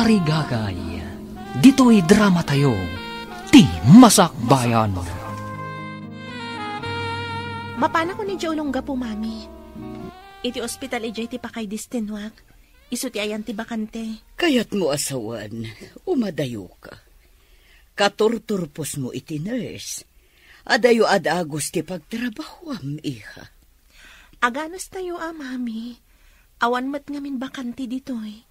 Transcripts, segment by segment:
Tarigagay, dito'y drama tayo, ti Masakbayan. Mapana ko ni Jolongga po, mami. Iti ospital ijay ti pakay distinwak. Isu ti ayan ti bakante. Kayat mo asawan, umadayo ka. Katurturpos mo iti nurse. Adayo adagos ti pagtrabahwam, iha. Aganos tayo, mami. Awan mat ngamin bakante ditoy.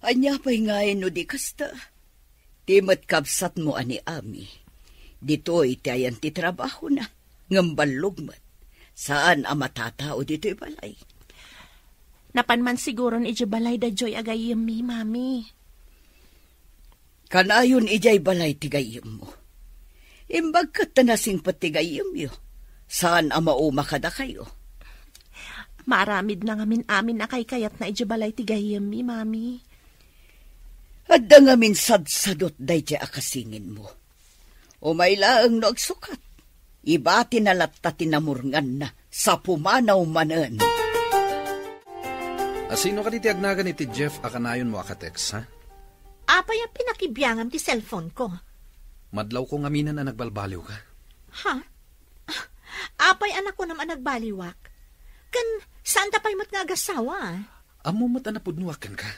Anya pa'y ngayon no di kasta. Ti mat kapsat mo ani ami. Dito'y ti ayan ti trabaho na. Ngambalog mat. Saan ang matatao dito'y balay? Napanman siguro ni ijay balay da joy agayim mi, mami. Kanayon ijay balay tigayim mo. Imbag kat tanasing patigayim yo. Saan ang mauma kada kayo? Maramid na ngamin amin na kay kayat na ijay balay tigayim mi, mami. Adda ngamin sadsadot day jay akasingin mo. Umayla ang nagsukat. Iba tinalatta tinamurngan na sa pumanaw manan. Asino ka diti agnagan iti Jeff akanayon mo akatex, ha? Apay ang pinakibiyangam ti cellphone ko. Madlaw ko ngaminan na nagbalbaliw ka. Ha? Apay anak ko naman nagbaliwak. Kan, saan tapay mat nga agasawa? Amo mat anapudnuwakan ka.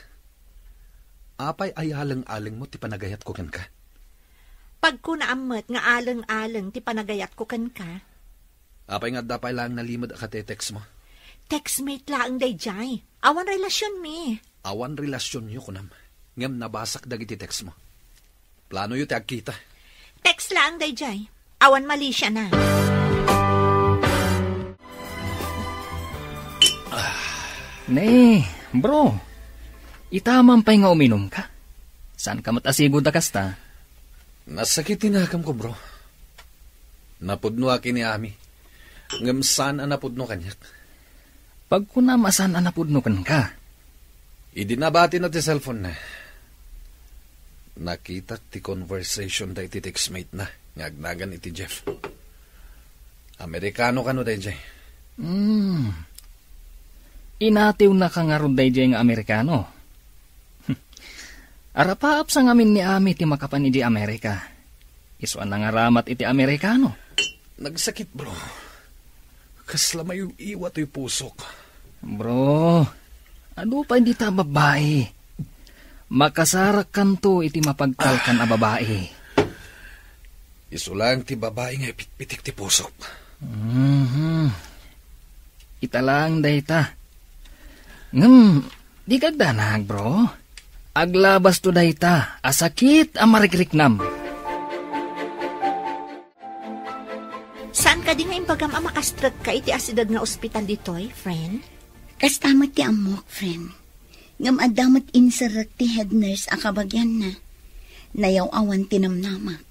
Apay ay alang-alang mo ti panagayat ko kan ka. Pag ko naamat nga alang-alang ti panagayat ko kan ka. Apay nga dapay lang nalimod akatetex mo. Textmate lang day jay. Awan relasyon mi. Awan relasyon nyo kunam. Ngam nabasak dagiti text mo. Plano yu ti agkita. Text lang day jay. Awan mali siya na. Ne, bro. Itamang pa'y nga uminom ka. Saan ka matasigod na kasta? Nasakitin akam ko, bro. Napudno akin ni Ami. Ngam saan ang napudno kanyak? Pag kunamasan ang napudnukan ka. Idinabati na ti cellphone na. Nakita ti conversation da iti textmate na. Ngagnagan iti Jeff. Amerikano ka no day jay? Inatiw na ka nga ron day jay nga Amerikano. Arapaap sa ngamin ni Ami ti makapan iti Amerika. Isuan na nga ramat iti Amerikano. Nagsakit, bro. Kasla may iwat yung pusok. Bro, ano pa hindi ta babae? Makasarak kanto iti mapagkalkan a babae. Isulang ti babae nga ipitpitik ti pusok. Italang dayta. Di kagdanag, bro. Aglabas to dayta, asakit ang marikriknam. Saan ka di nga imbagam ang makastrat ka iti asidad nga ospital ditoy, friend? Kastamat ti amok, friend. Ngam adamat insarak ti head nurse akabagyan na. Nayaw awan tinamnamak.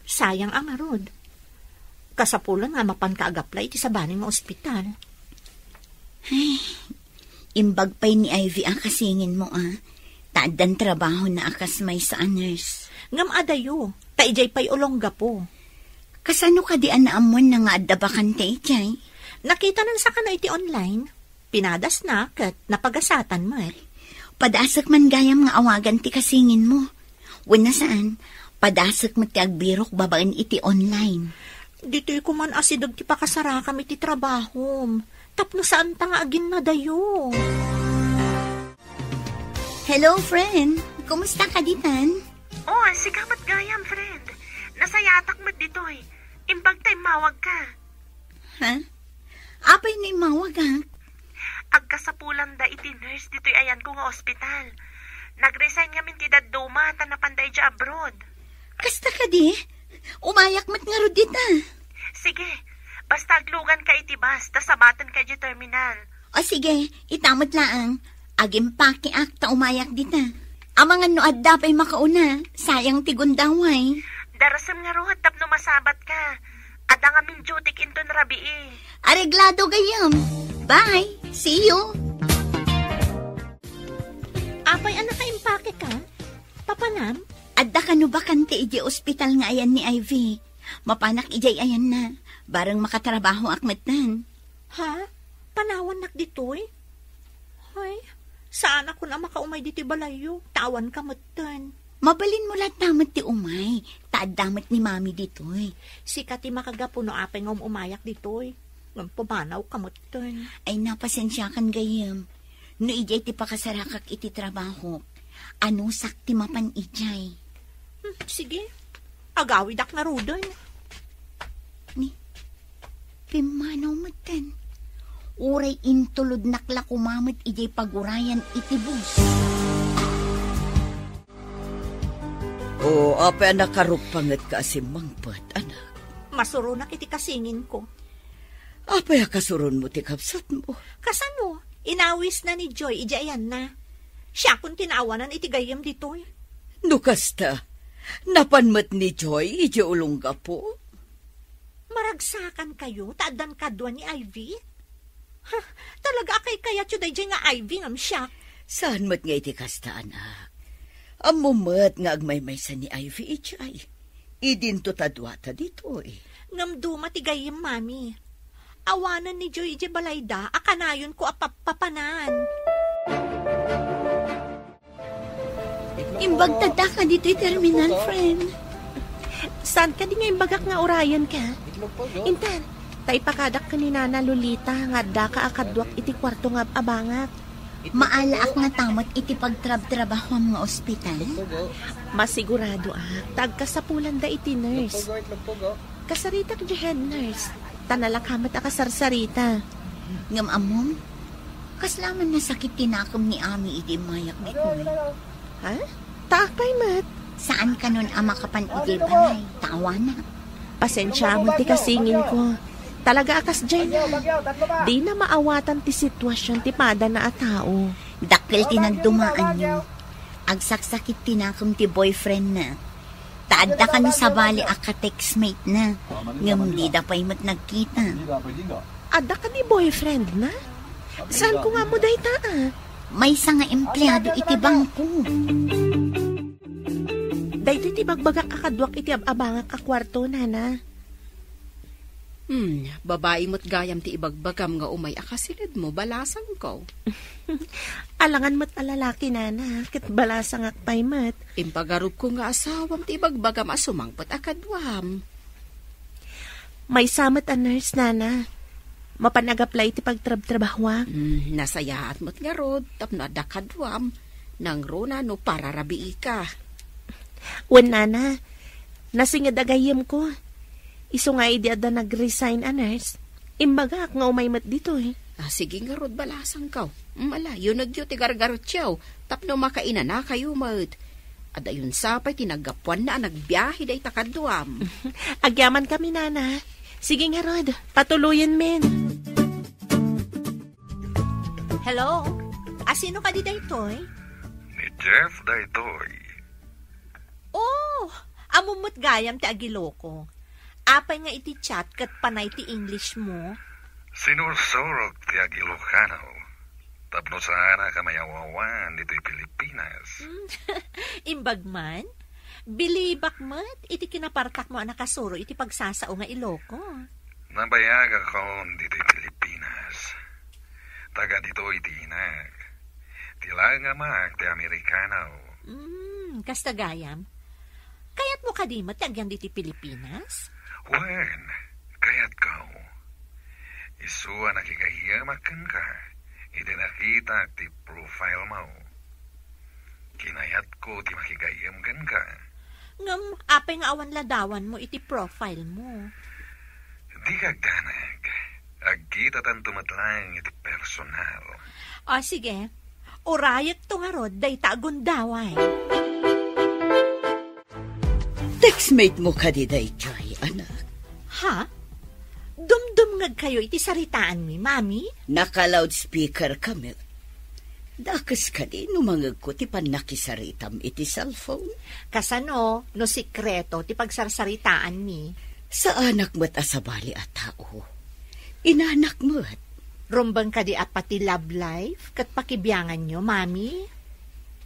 Sayang ang arod. Kasapulan nga mapan kaagapla iti sa baning nga ospital. Ay, imbag pa'y ni Ivy ang kasingin mo, Taadan trabaho na akas may sa nurse. Ngam adayo, taijay pa'y ulongga po. Kasano ka di anaamon na nga adabakante ijay? Nakita nan sa kano iti online. Pinadas na kat napagasatan mo. Padasak man gayam nga awagan ti kasingin mo. Wala saan, padasak mo ti agbirok babaan iti online. Dito'y kuman asidag ti pakasara kami ti trabaho. Tapno saan ta nga agin na dayo. Hello, friend. Kumusta ka ditan? Oh, sigamat gayam, friend. Nasayatak mo dito'y. Imbag tayo mawag ka. Ha? Apay na imawag, ha? Agkasapulan da iti nurse dito'y ayan ko nga ospital. Nag-resign nga min ti dadduma ta napanday dya abroad. Kasta ka di? Umayak mat nga ro dita. Sige, basta aglugan ka iti bus, ta sabatan ka di terminal. O sige, itamot laang. Agim paki akta umayak dita. Amangan no adda pa'y makauna. Sayang ti gundaway. Darasam nga ruhat tapno masabat ka. Ada nga min jutik inton rabii. Areglado gayam. Bye. See you. Apay anak kaimpake ka? Papanam? Adda ka no ba kante iji ospital nga ayan ni Ivy? Mapanak ijay ayan na. Barang makatrabaho akmatan. Ha? Panawan nak ditoy? Hoy, Saan ako na makaumay dito balayo? Tawan ka matan. Mabalin mo lahat damat ti umay. Taad damat ni mami ditoy. Sika ti makagapuno apay ng umayak ditoy. Ngam pumanaw ka matan. Ay napasensya kan gayam. No ijay ti pakasarakak iti trabaho. Ano sakti mapan ijay? Sige, agawid ak na rudan. Ni, pimanaw matan. Uray intulod nakla kumamit ijay pagurayan iti bus. O, apa nakarupangat ka si Mangpat, anak? Masurunak iti kasingin ko. Apa kasuron mo ti kapsat mo? Kasano, inawis na ni Joy, ijayan na. Siya kung tinawanan iti gayam ditoy. Nukasta, napanmat ni Joy, iti ulong ka po? Maragsakan kayo, taadan kadwa ni Ivy? Ha, talaga akay kaya tsuday dyan nga Ivy ngam siya. Saan mat nga iti kasta, anak? Amumat nga agmaymay sa ni Ivy ichay. Idinto tadwata dito eh. Ngam duma ti gayam, mami. Awanan ni Joy iti balayda, akanayon ko apapapanan. Imbag tada ka dito'y terminal, friend. Saan ka di nga imbagak nga orayan ka? Intan, tay pakadak ka ni Nana Lolita nga da ka akadwak iti kwarto nga abangat. Maalaak nga tamat iti pagtrab-trabaho ang mga ospital. Masigurado tagka sa pulan da iti nurse. Kasarita ka head nurse. Tanalakamat akasarsarita. Ngam amom, kaslaman na sakit tinakam ni Ami iti mayak dito. Ha? Taakpay mat. Saan ka nun ama kapan iti banay? Tawa na. Pasensya mo ti kasingin ko. Talaga akas dyan na. Di na maawatan ti sitwasyon ti pada na a tao. Dakil tinagdumaan nyo. Agsaksakit tinakam ti boyfriend na. Taadda ka na sa bali aka-textmate na. Ngam di da pa'y mat nagkita. Ada ka ni boyfriend na? Saan ko nga mo day taa? May isa nga empleyado iti bangko. Dahito iti bagbagak kakadwak iti ababangak kakwarto, Nana. Babae mo't gayam ti ibagbagam nga umay akasilid mo, balasang ko. Alangan mo't alalaki, Nana, kit balasang akpay mat. Impagarup ko nga asawam ti ibagbagam asumangpot akadwam. May samat a nurse, Nana. Mapanagaplay ti pagtrab-trabaho. Nasayaat mo't nga rod, tapno adakadwam. Nang rona no para rabii ka. Wan, Nana, nasingad agayam ko. Iso nga idi ada nag-resign a nurse. Imbagak nga umaymat dito eh. Sige nga rod, balasang kaw. Malayo nagyo ti gargarot siyaw. Tapno makaina na kayo mat. Ada yun sapay tinagapuan na nagbiyahe day takadwam. Agyaman kami, Nana. Sige nga rod, patuloyin men. Hello? Sino ka di daytoy? Ni Jeff daytoy. Oh, amumot gayam ti agiloko. Apay nga iti chat kat panay ti English mo. Sinursorok ti Agilocano. Tapno sana kamayawawan dito'y Pilipinas. Imbag man, bilibak mat, iti kinapartak mo nakasuro iti pagsasao nga Iloko. Nabayag ako dito'y Pilipinas. Taga dito'y tinag. Tila nga mak ti Amerikano. Kasta gayam. Kaya't mo kadimot agyan dito'y Pilipinas? Wen, kaya't ka. Isuwa nakikahiyamakkan ka. Iti nakita ti profile mo. Kinayat ko ti makikayamkan ka. Ngam, apay nga awan ladawan mo iti profile mo. Di kagdanag. Agkita tan tumatlang iti personal. Sige. Orayat to nga rod, day tagundaway. Textmate mo ka di day, Joy, anak. Ha? Dumdumngag kayo iti saritaan mi, mami? Naka-loudspeaker kami. Dakas ka di, numangag ko ti panakisaritam iti cellphone. Kasano, no sikreto ti pagsarsaritaan mi? Sa anak mo't asabali at tao. Inanak mo't. Rumbang ka di at pati love life, kat pakibiyangan nyo, mami?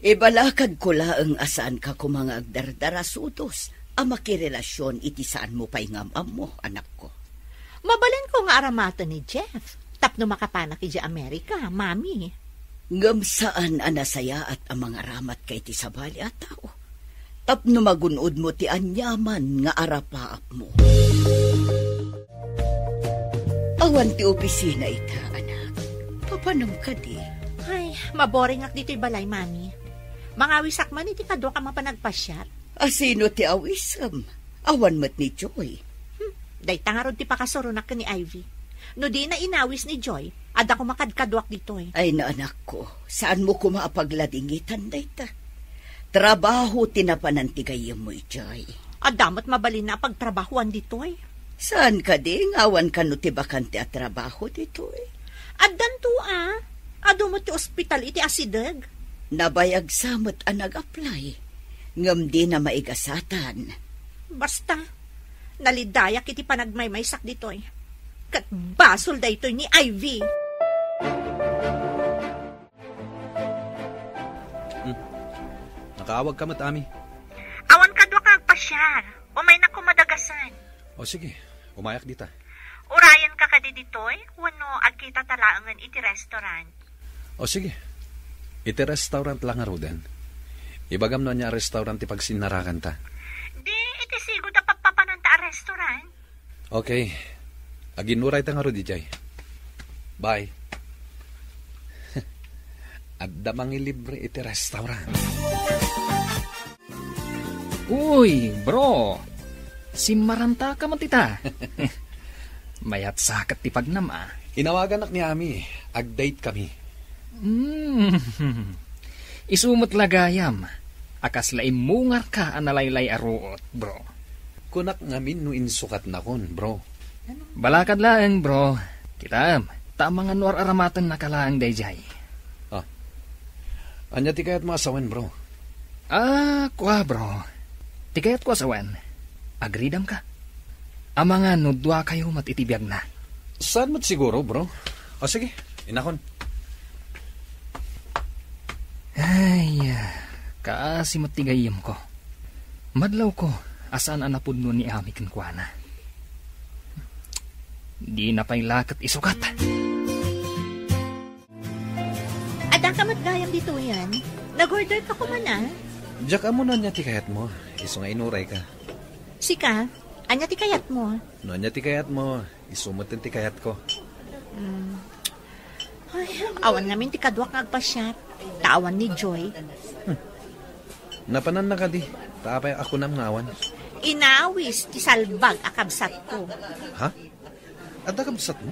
Ibalakad ko laang asaan ka kung mga agdardarasutos. Ang makirelasyon iti saan mo pa'y ngamam mo, anak ko. Mabalin ko nga aramato ni Jeff. Tapno makapanak iti Amerika, mami. Ngam saan anasaya at ang mga ramat kay ti sabali at tao. Tapno magunod mo ti anyaman nga arapaap mo. Awan ti opisina ita, anak. Papanam ka di. Ay, maboring ak dito'y balay, mami. Mga wisak man, iti kadwa ka mapanagpasyat. Asino ti awisam? Awan mat ni Joy. Day tangarod ti pakasurunak ka ni Ivy. No di na inawis ni Joy, ada ko makadkadwak dito'y. Ay na anak ko, saan mo ko maapagladingitan dayta? Trabaho tinapanantigayam mo, Joy. Adamot mabalin na pagtrabahuan dito'y. Saan ka di? Ngawan ka no ti bakante at trabaho dito'y. Addan to ado mo ti ospital iti asideg. Nabayag samot ang nag-apply. Ngam di na maigasatan. Basta, nalidayak iti panagmaymaysak dito'y. Kat basol da ito'y ni Ivy. Nakaawag ka mat, Ami. Awan kadwa ka agpasyar. Umay na kumadagasan. O sige, umayak dita. Urayan ka kadi ditoy, wano agkita talaangan iti restaurant. O sige, iti restaurant lang nga roden. Ibagam na niya restaurant ti pagsinarakan ta. Di, iti sigod na pagpapananta a restaurant. Okay, aginuray ta nga rodi, Jay. Bye. Adda mangilibre iti restaurant. Uy, bro. Simaranta ka man tita. Mayat sakat ti pagnama. Inawagan nak ni Ami. Ag-date kami. Isumot lagayam. Akas laim mungar ka analaylay aruot, bro. Kunak ngamin no insukat na kon, bro. Balakad laeng, bro. Kitam, tamang anuar aramatan na kalaang dayjay. Ah. Anya ti kayat masawan, bro? Kwa, bro. Ti kayat ko asawan. Agridam ka. Amanga nudwa kayo matitibiyag na. Saan mat siguro, bro? O sige, inakon. Ay, kaasi matigayam ko. Madlaw ko, asaan anapod mo ni Ami kankwana. Di na pa'y lakat isukat. Ada ka matgayam dito yan. Nag-order ka ko man Diyak mo na niya ti kayat mo. Iso nga inuray ka. Sika, anya ti kayat mo? No niya ti kayat mo. Isumot ti kayat ko. Ay, awan namin ti kadwak ngagpasyat. Tawan ni Joy. Napanan na ka di. Taapay ako nam ngawan. Inawis ti salbag akabsat ko. Ha? At akabsat mo?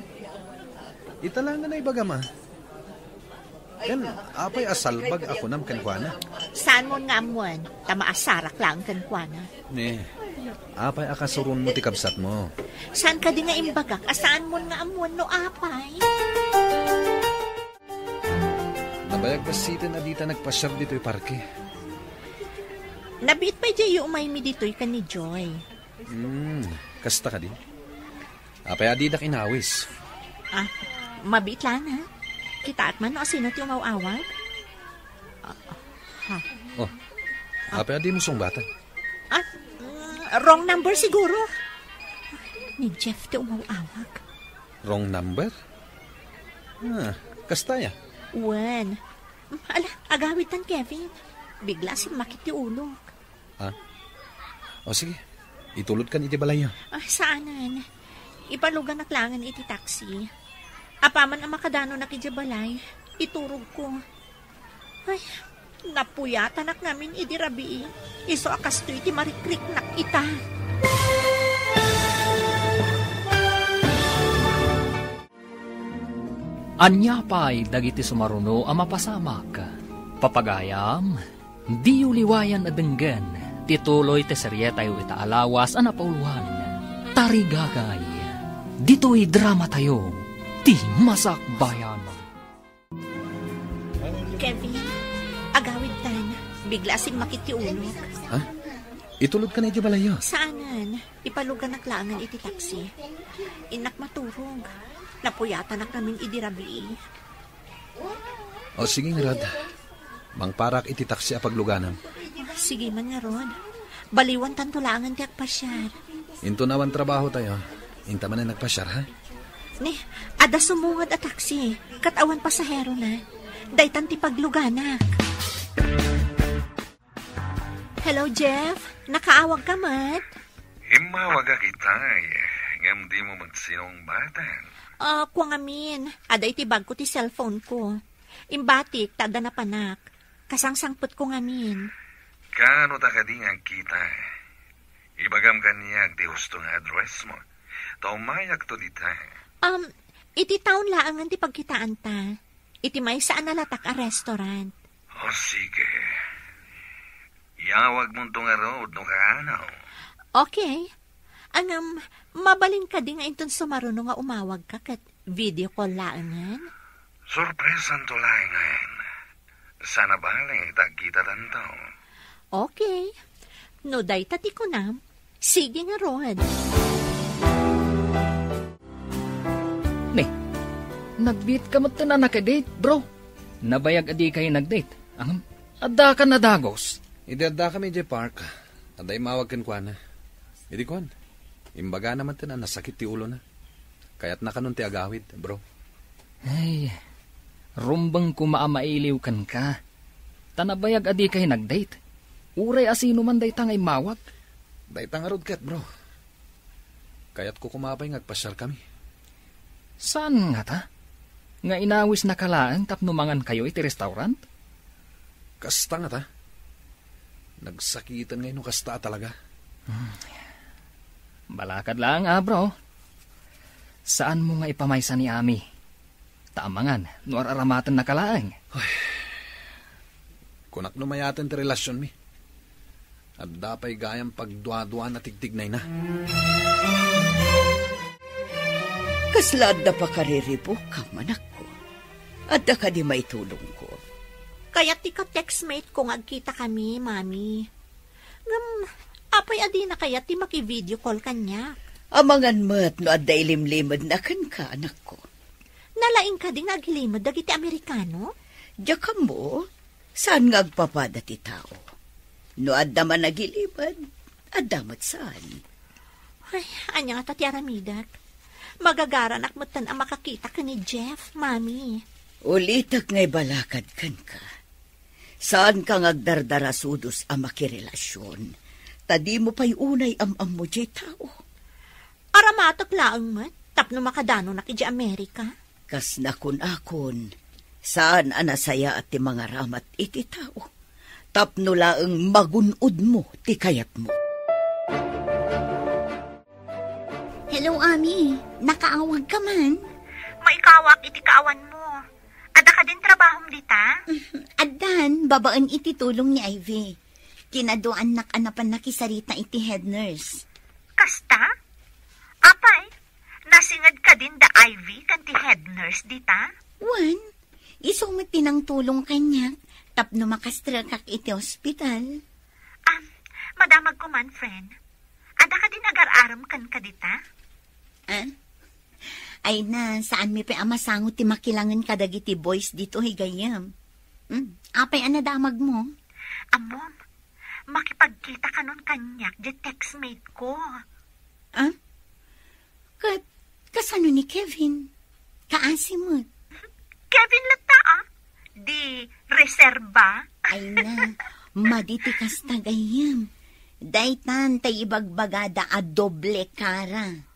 Italangan na ibagama. Yan, apay asalbag ako nam kankwana. Saan mo nga amuan? Tamaasarak lang kankwana. Ne, apay akasurun mo ti kabsat mo. Saan ka di nga imbagak? Asaan mo nga amuan no apay? Nabayag pa sita na dita nagpasyar dito'y parke. Nabiit pa dyan yung umaymi dito'y ka ni Joy. Kasta ka din. Apay adidak inawis. Mabiit lang Kita at man no sino ti umawawag? Apay adi mo sungbatan. Wrong number siguro. Ni Jeff ti umawawag. Wrong number? Kasta ya? Wen. Agawitan Kevin. Bigla si makit ti ulog. O sige, itulod kan iti balay. Saanan? Ipalugan naklangan iti taxi. Apaman ang makadano na kijabalay, iturog ko. Ay, napuyatan nak namin idirabi. Iso akas to iti marikrik nak ita. Anya pa'y dagiti sumaruno ang mapasamak. Papagayam, di uliwayan adenggan, tituloy te serye tayo itaalawas ang napauluhan. Tarigagay, dito'y drama tayo. Di masakbayan. Kevin, agawid tan. Bigla sing makiti ulog. Itulod ka na iti balayo. Saanan? Ipalugan naklangan iti taxi. Inak maturog. Napuyatan nak namin idirabi. O sige nga, Rod. Mangparak iti taksi apagluganam. Sige man nga, Rod. Baliwan tantulangan ti akpasyar. Into naman trabaho tayo. Inta man na nagpasyar, ha? Ada sumungad a taxi. Katawan pasahero na. Daytan ti pagluganak. Hello, Jeff. Nakaawag ka, Mat? Himawag ka kita ngam di mo magsinong batan. Kung amin. Aday ti bag ko ti cellphone ko. Imbatik, tada na panak. Kasangsangput ko ngamin. Kano ta ka di nga kita? Ibagam kaniyag di husto nga address mo. Taumayak to dita. Iti taon laangan ti pagkitaan ta. Iti may saan nalatak a restaurant. O sige. Yawag mo itong road no kaanaw. Okay. Mabalin ka di nga inton sumaruno nga umawag ka kat video call laangan. Sorpresan to laangan. Sana bali, tagkita tanto. Okay. No day tati ko na. Sige nga, Rod. Nag-beat ka mo na nakadate, bro. Nabayag adi kayo nag-date. Adda ka na dagos. Idadda kami di park. Aday mawag kan kwa na. Idi kon. Imbaga naman na nasakit ti ulo na. Kaya't nakanon ti agawid, bro. Ay, rumbang kumaamailiw kan ka. Tanabayag adi kayo nag-date. Uray asino man day tangay mawag. Day tangarod kat, bro. Kaya't ko kumapay ngagpasyal kami. Saan nga ta? Nga inawis na kalaan tapno mangan kayo iti restaurant? Kasta nga ta. Nagsakitan ngayon kasta talaga. Balakad lang bro. Saan mo nga ipamaysa ni Ami? Taamangan, nuar aramatan na kalaan. Kunak numayatan ti relasyon mi. At dapay gayang pagduwa-duwa na tigtignay na. Kaslad na pa kariribo ka, manak ko. At da ka di may tulong ko. Kaya ti ka-textmate ko agkita kami, Mami. Apay adi na kaya ti maki-video call kanya. Amangan mo't no adda ilimlimad na kan ka, anak ko. Nalaing ka din agilimad dagiti Amerikano? Diya ka mo, saan nga agpapada ti tao? No adda man nagilimad, adda mo't saan? Ay, anya nga tati aramidak. Magagaranak mo tan ang makakita ka ni Jeff, Mami. Ulitak nga'y balakad kan ka. Saan ka ngagdardarasudos ang makirelasyon? Tadi mo pa'y unay am mo di tao. Aramatak laang mat, tapno makadano na ki di Amerika. Kas nakun-akon, saan anasaya at ti mga ramat iti tao? Tapno laang magunod mo ti kayat mo. Hello, Ami. Nakaawag ka man? Maikawak iti kaawan mo. Ada ka din trabahom dita? Adan, babaan iti tulong ni Ivy. Kinaduan nakanapan nakisarita iti head nurse. Kasta? Apay, nasingad ka din da Ivy kan ti head nurse dita? Wan, isumit tinang tulong kanya. Tapno makastra kak iti hospital. Madamag ko man, friend. Ada ka din agar-aram kan ka dita? Ay na, saan mi pa amasangot ti makilangan kadagiti boys dito higayam. Apay anadamag mo? Amom, makipagkita ka nun kanyak di textmate ko. Kasano ni Kevin? Kaasi mo? Kevin lata di reserba? Ay na, maditi kas tagayam. Daytan tay ibagbagada a doble kara.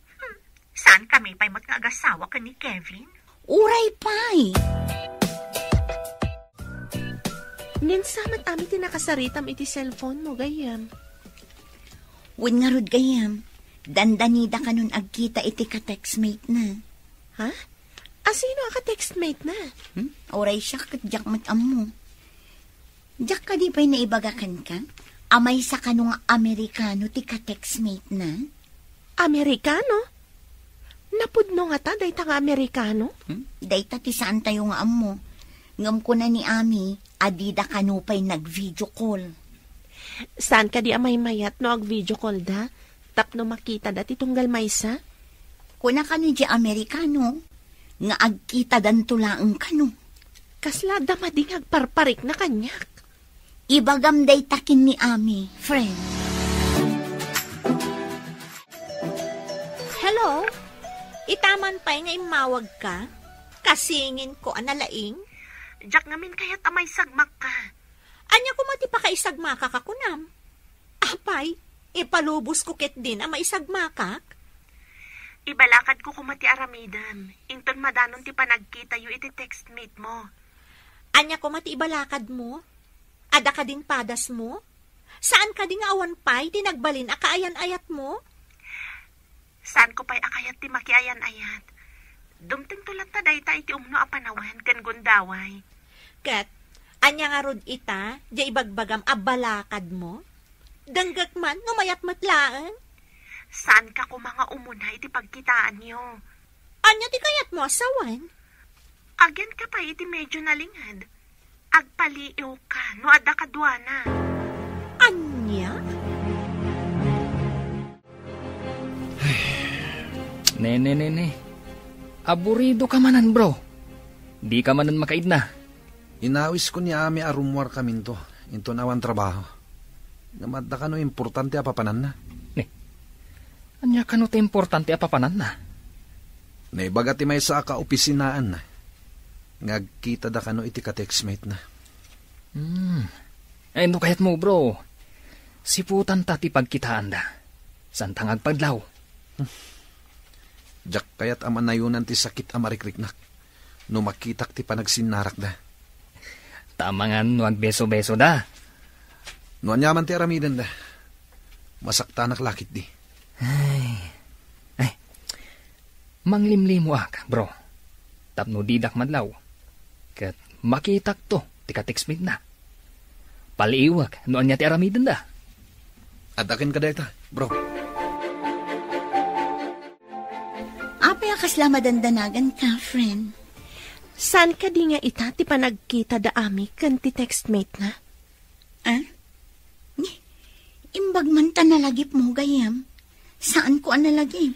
Saan kami pa'y mag-agasawa ka ni Kevin? Uray pa'y! Ninsamat amin tinakasaritam iti cellphone mo, gayam. Win nga rod gayam, dandanida ka nun agkita iti ka-textmate na. Ha? Sino ang ka-textmate na? Uray siya katjak matam mo. Jak ka di pa'y naibagakan ka? Amay sa kanong Amerikano ti ka-textmate na? Amerikano? Napudno nga ta, dayta nga Amerikano? Dayta ti saan tayo nga amo. Ngam ko na ni Ami, adida kanupay nag-video call. Saan ka di amay mayat no ag-video call da? Tapno makita dati tunggal maysa? Kuna kano di Amerikano, nga agkita dan tulaang kano. Kasla damading agparparik na kanyak. Ibagam daytakin ni Ami, friend. Hello? Itaman pa'y nga imawag ka? Kasingin ko analaing? Jak ngamin kayat amay sagmak ka. Anya ko mati pa kaisagmaka ka kunam. Apay, ipalubos ko ket din ang maisagmakak. Ibalakad ko kumati aramidam. Inton madanon ti panagkita yu iti textmate mo. Anya ko mati ibalakad mo? Ada ka din padas mo? Saan ka din awan pay tinagbalin akaayan-ayat mo? Saan ko pa'y akayat ti makiayan-ayat? Dumting tulat ta dayta iti umno a panawan kan gundaway. Kat, anya nga rod ita, di ibagbagam abalakad mo? Danggak man, numayat matlaan? Saan ka ko mga umuna iti pagkitaan nyo? Anya ti kayat mo asawan? Agyan ka pa iti medyo nalingad. Agpaliiw ka, no adda kadwana. Anya? Nene. Aburido ka manan, bro. Di ka manan makaid na. Inawis ko niya ami arumwar kaminto. Into nawan trabaho. Namadda ka no importante apapanan na. Anya ka no te importante apapanan na. Naibaga ti may sa ka opisinaan na. Ngagkita da ka no iti ka-textmate na. Ay no kayat mo, bro. Siputan ta ti pagkitaan da. Santang agpadlaw. Jak kayat aman nayunan ti sakit amarikrik nak. No makitak ti panagsinarak da. Tamangan no agbeso-beso da. No anyaman ti aramidan da. Masaktanak lakit di. Ay. Manglimlimo ak, bro. Tapno didak madlaw. Kat makitak to, ti ka-textmate na. Paliiwag, no anya ti aramidan da. Atakin ka dayta, bro. Apay akasla madandanagan ka, friend. Saan ka di nga ita ti panagkita da ami kan ti textmate na? Imbag man ta nalagip mo gayam. Saan ko ang nalagip?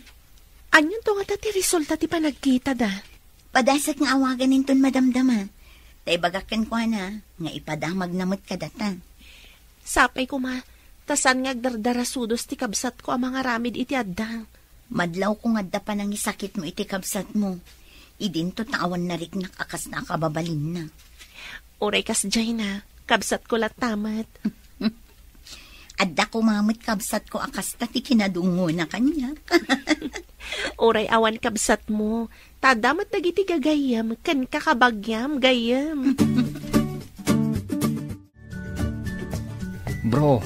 Anyon to nga ti resulta ti panagkita da? Padasak nga awagan ninton madamdama. Taibagakan ko na, nga ipadamag namot ka data. Sapay ko ma, tasan nga agdardarasudos ti kabsat ko ang mga ramid iti addang. Madlaw ko nga da pa nang isakit mo iti kabsat mo. Idinto tawan na riknak akas na kababalin na. Oray kas jay na, kabsat ko latamat. Adda ko mamut kabsat ko akas na ti kinadungo na kanya. Oray awan kabsat mo, tadamat dagiti gagayam, kan kakabagyam, gayam. Bro,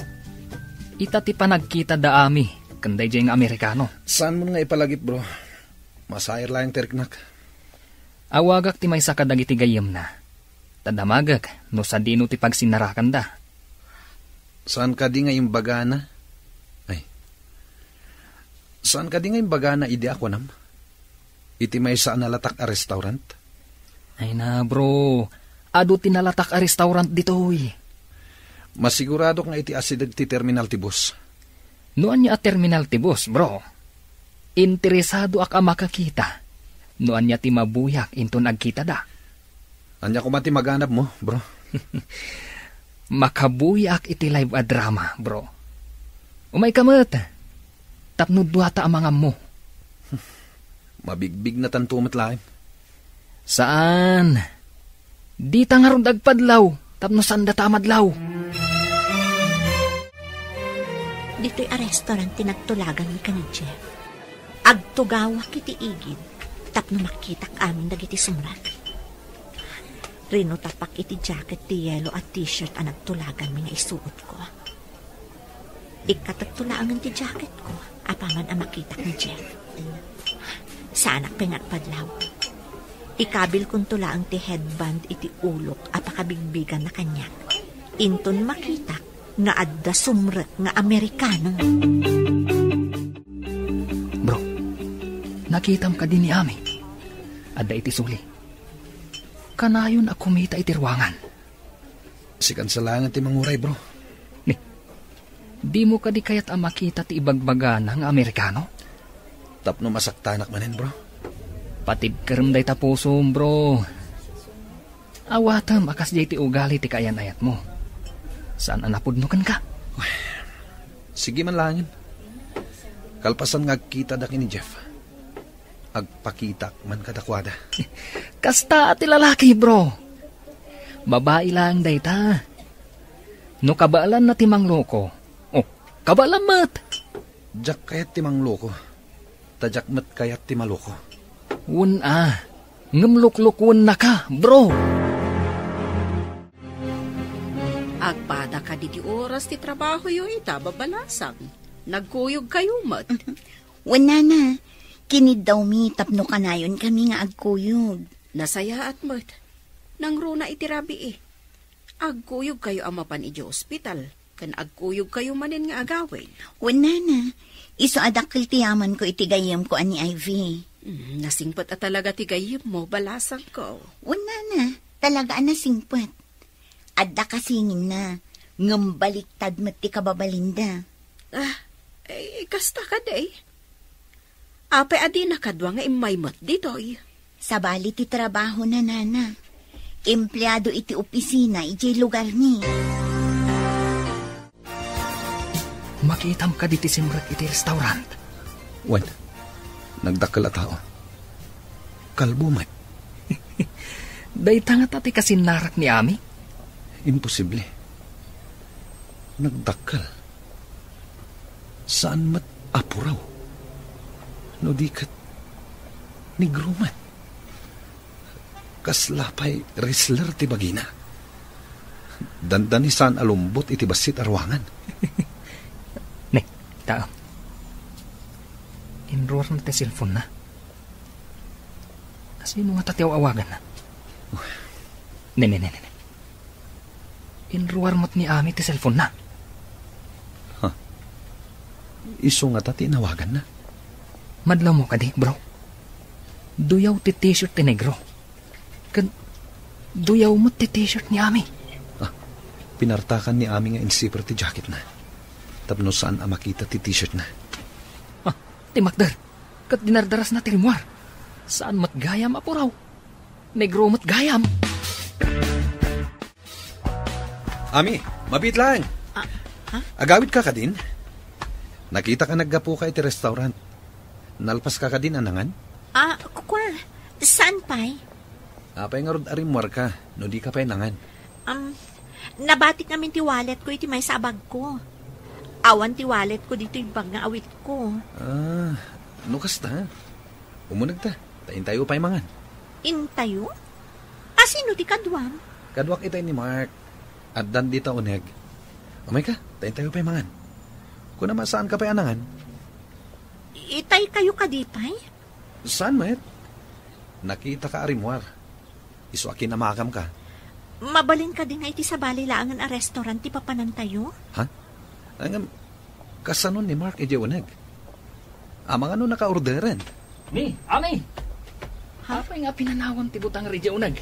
ita ti panagkita da ami, kanday jay nga Amerikano. Saan mo nga ipalagip, bro? Masayar lang yung teriknak. Awagak ti may sakadag iti gayam na. Tadamagak, no sa dino ti pagsinarakan da. Saan ka di nga yung bagana? Saan ka di nga yung bagana idi ako nam? Iti may saan nalatak a restaurant? Ay na, bro. Ado tinalatak a restaurant ditoy. Masigurado nga iti asidag ti terminal ti bus. Noan niya a terminal ti bus, bro. Interesado ak a makakita. Noan niya ti mabuyak into nagkita da. Anya ko mati maganap mo, bro? Makabuyak iti live a drama, bro. Umay kamot. Tapno duwata ang mga mo. Mabigbig na tantumat lain. Saan? Di tangarong dagpadlaw. Tapno sanda tamadlaw. Dito'y a restaurant tinagtulagan ni ka ni Jeff. Agtugawak iti igid. Tapno makitak amin dagiti sumrat. Rino tapak iti jacket, ti yelo at t-shirt ang nagtulagan mi nga isuot ko. Ikatagtulaangan ti jacket ko, apaman ang makitak ni Jeff. Saanak pingatpadlaw. Ikabil kong tulaang ti headband iti ulok apakabigbigan na kanyak. Inton makitak nga adda sumret nga Amerikano. Bro, nakitam ka din ni Ami. Adda iti suli. Kanayon ako kumita iti ruangan. Sikan sa langan ti manguray, bro. Di mo ka di kayat ang makita ti ibagbaga ng Amerikano? Tapno masaktanak manin, bro. Patid karam day tapusom, bro. Awatam akas di ti ugali ti kayan-ayat mo. Saan anapudnukan ka? Sige man langin. Kalpasan ngagkita da ni Jeff. Agpakitak man kadakwada. Kasta ti lalaki, bro. Babae lang dayta. No kabaalan na timang loko. Oh, kabaalan mat. Jak kayat timang loko. Tajak mat kayat timaloko. Ngamluklukun na ka, bro. Agpada ka di oras ti trabaho yung babalasang. Nagkuyog kayo mat. Wala na. Kinid daw mi, tapno kanayon kami nga agkuyog. Nasaya at mat. Nang runa itirabi Agkuyog kayo amapan iti ospital. Kan agkuyog kayo manin nga agawin. Wala na. Iso adakil tiyaman ko itigayam ko ani Ivy. Nasingpat at talaga tigayim mo, balasang ko. Wala na. Talaga na singpat. Adda kasingin na. Ngambaliktad mat ti kababalinda. Kasta ka day. Ape adi nakadwa nga imay mat dito Sa bali ti trabaho na nana. Empleyado iti opisina iti lugar ni. Makitam ka diti simrak iti restaurant. Wan, nagdakkel a tao. Kalbo may. Dayta nga tati kasinarak ni Ami. Imposible. Nagdakkel. Saan mat apuraw? No di kat negro man. Kaslapay wrestler ti bagina. Dandani saan alumbot iti basit arwangan. Ne, tao. Inroar na ti cellphone na. Sino nga tatiyaw awagan na? Ne. Inroar mo't ni Ami ti cellphone na. Iso nga tati nawagan na. Madlaw mo ka di, bro. Duyaw ti t-shirt ti negro. Duyaw mo ti t-shirt ni Ami. Pinartakan ni Ami nga insiper ti jacket na. Tapno saan makita ti t-shirt na. Ti makdar. Kat dinardaras na ti rimwar. Saan mat gayam apuraw? Negro mat gayam. Ami, mabit lang. Agawid ka ka din? Nakita ka naggapo ka iti restaurant. Nalpas ka din anangan? Kukwar. Saan pa'y? Apay nga rod arimwar ka, no di ka pa'y nangan. Nabatik namin ti wallet ko iti may sabag ko. Awan ti wallet ko dito yung bag nga awit ko. Nukas ta. Umunag ta. Tayin tayo pa'y mangan. Intayo? Sino ti kadwam? Kadwak itay ni Mark. At dan dita uneg. Umay ka, tayin tayo pa'y mangan. Kung naman saan ka pa'y anangan? Itay kayo kadipay? Saan, Mayet? Nakita ka arimwar. Iso akin na makam ka. Mabalin ka din nga iti sa balilaangan a restaurant ti papanantayo? Ha? Kasanon ni Mark iti uneg. Amang ano naka-orderen? Ni, Ami! Hapay nga pinanawam ti butang ridya uneg.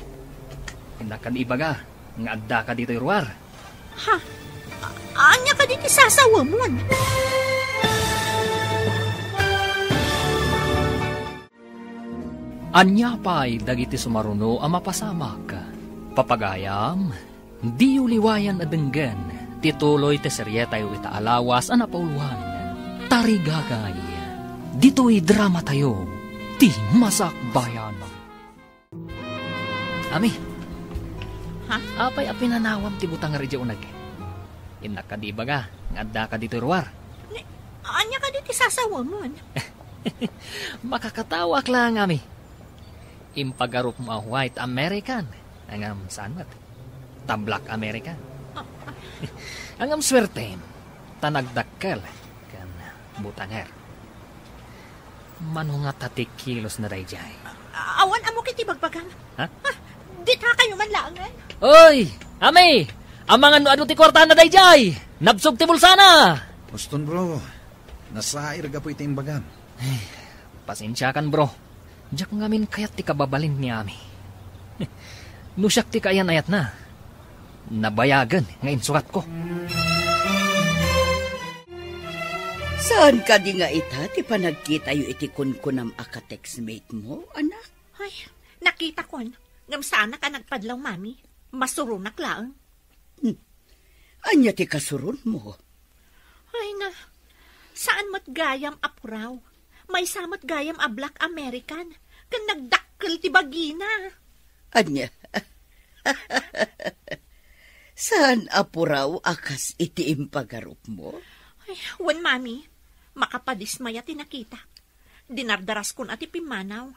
Inakan ibaga, nga adda ka dito irwar. Ha? Anya ka dito sasawa mo? Anya pa'y dagiti sumaruno ang mapasamak. Papagayam, di uliwayan adenggan, tituloy te serye tayo itaalawas ang napauluhan. Tarigagay, dito'y drama tayo, ti masakbayan. Ami, apay apinanawam ti butang ridya unag. Inakadiba ka, ngadda ka dito irwar. Anya ka dito sasawa mo? Makakatawak lang, Ami. Impagarup mo white American. Angam saan mat? Tablak American. Angam swerte. Tanagdakkel. Kan butanger. Manunga tatik kilos na dayjay. Awan amo kiti bagbagang. Ha? Di ta kayo man laangan. Oy! Ami! Amangan ano ti kwarta na dayjay! Nabsog ti bulsana! Boston bro, nasair ga po iti imbagam. Pasensya kan bro. Diyak ngamin kayat ti kababalin ni Ami. Nusyak ti kayan ayat na. Nabayagan nga insukat ko. Saan ka di nga ita ti panagkita yu iti kunkunam aka-textmate mo, anak? Ay, nakita ko. Ngam sana ka nagpadlaw, mami. Masurunak lang. Anya ti kasurun mo? Ay na, saan mat gayam apuraw? May samat gayam a Black American. Kan nagdakkel ti bagina. Anya, Saan apuraw akas iti impagarup mo? Ay, wan, mami. Makapadismaya tinakita. Dinardaras kun ati pimanaw.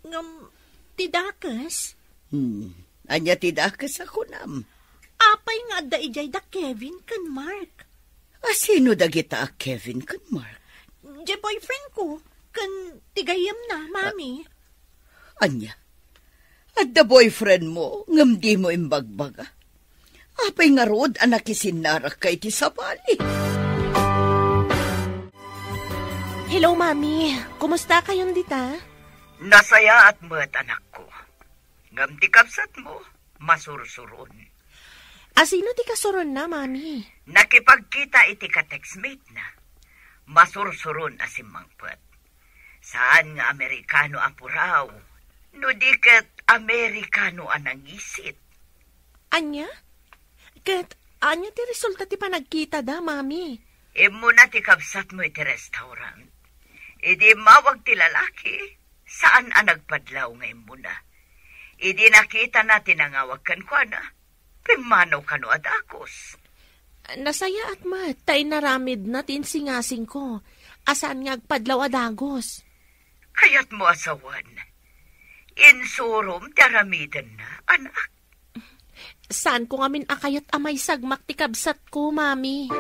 Ngam, tidakas. Anya tidakas ako nam. Apay nga da ijay da Kevin kan Mark. Sino da kita Kevin kan Mark? Di boyfriend ko. Kan tigayam na, mami. Anya? At the boyfriend mo, ngam di mo imbagbaga. Apay nga rod anak isinarak kay ti sabali. Hello, Mami. Kumusta kayong dita? Nasaya at mo't anak ko. Ngam ti kapsat mo, masursuron. Asino ti kasuron na, Mami? Nakipagkita iti ka-textmate na. Masursuron asimangpet. Saan nga Amerikano apuraw? No diket Amerikano anang isit. Anya? Ket, anya ti resulta ti panagkita da, Mami? Imo na ti kapsat mo iti restaurant. Idi mawag ti lalaki. Saan ang nagpadlaw ngayon mo na? Idi nakita natin ang awag kan kwa na. Pimanaw ka no adakos. Nasaya at mat, tay naramid na tinsingasing ko. Asaan nga agpadlaw adagos? Kaya't mo asawan. Insurom daramidan na, anak. Saan ko ngamin akayat amay sagmak ti kabsat ko, Mami?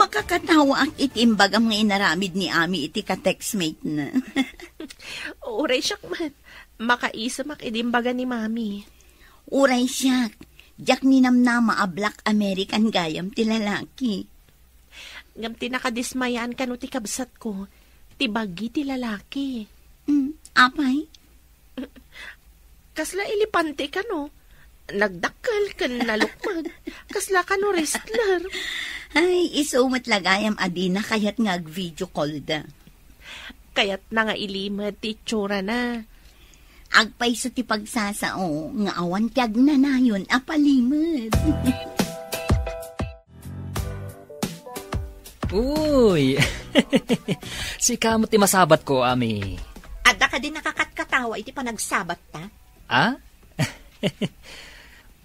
Makakatawa ang itimbag ang mga inaramid ni Ami iti ka-textmate na. Uray siyak mat. Makaisamak idimbaga ni Mami. Uray siyak. Diyak ninamnama a Black American gayam ti lalaki. Ngam tinakadismayaan ka no ti kabsat ko. Ti bagi ti lalaki. Apay? Kasla ilipante ka no. Nagdakal ka nalukmag. Kasla ka no wrestler. Ay, isumat lagayam adina kayat nga video call da. Kayat na nga ilimad ti tsura na. Agpay sa ti pagsasao, nga awan tiyag na nayon, apalimad. Uy! Si kamo ti masabat ko, Ami. Adda ka din nakakatkatawa iti panagsabat ta? Ah?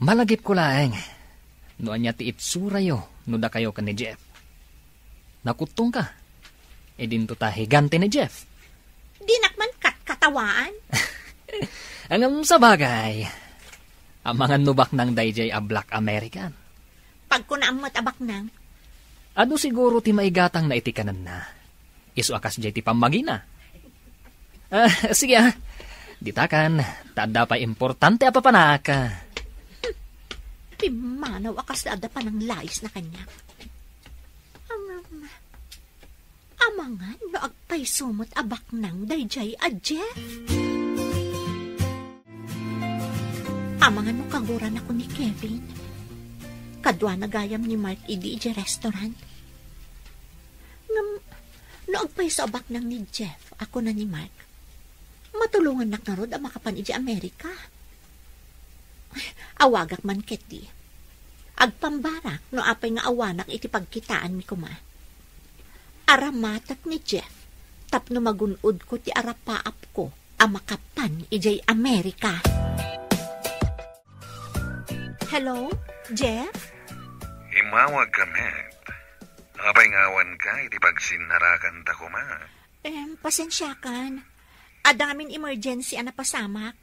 Malagip ko lang. Noan niya ti itsura yo, no da kayo ka ni Jeff. Nakutong ka. E din to ta higante ni Jeff. Di nakman katawaan? Ang sa bagay, ang mga nubak ng dayjay a Black American. Pag ko naamot abak nang. Ano siguro ti maigatang na itikanan na. Isu akas jay ti pamagina. Sige ditakan, tada pa importante apa panaka. Pimanaw akas ada pa ng lais na kanya. Amangan no agpay sumot abak nang dayjay a Jeff. Amangan no kaguran ako ni Kevin. Kadwa na gayam ni Mark idi ije restaurant. No agpay sa abak nang ni Jeff, ako na ni Mark. Matulungan nak narod ang makapan ije Amerika. Awagak man keti. Agpambarak no apay nga awanak iti pagkitaan mi kuma. Aramatak ni Jeff, tapno magunod ko ti arapaap ko, amakapan ijay Amerika. Hello, Jeff? Imawag ka, Matt. Apay ngawan ka, iti pagsinarakan ta kuma. Pasensya kan. Adamin emergency na pasamak.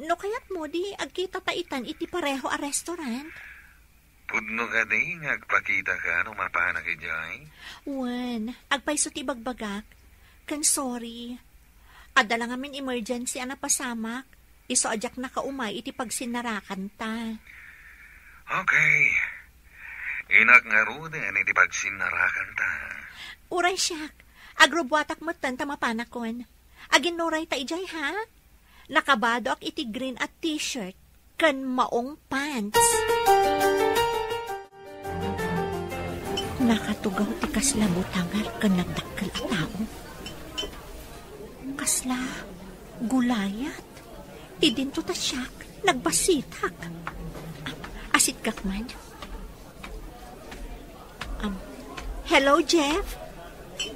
No kayat mo di, agkita taitan iti pareho a restaurant. Pudno ka di, agpakita ka, no mapana ki Jay. Wan, agpaiso ti bagbagak. Kan sorry. Adala ngamin emergency na pasamak. Iso ajak na kaumay iti pagsinarakan ta. Okay. Inak nga rude, iti pagsinarakan ta. Uray siyak. Agrobwatak matan ta mapanakon. Agin noray ta ijay ha? Nakabado ak iti green at t-shirt. Kan maong pants. Nakatugaw ti kasla butangar kan nagdakkel a tao. Kasla gulayat. Idinto ta siyak, nagbasitak. Asit kakman. Hello, Jeff?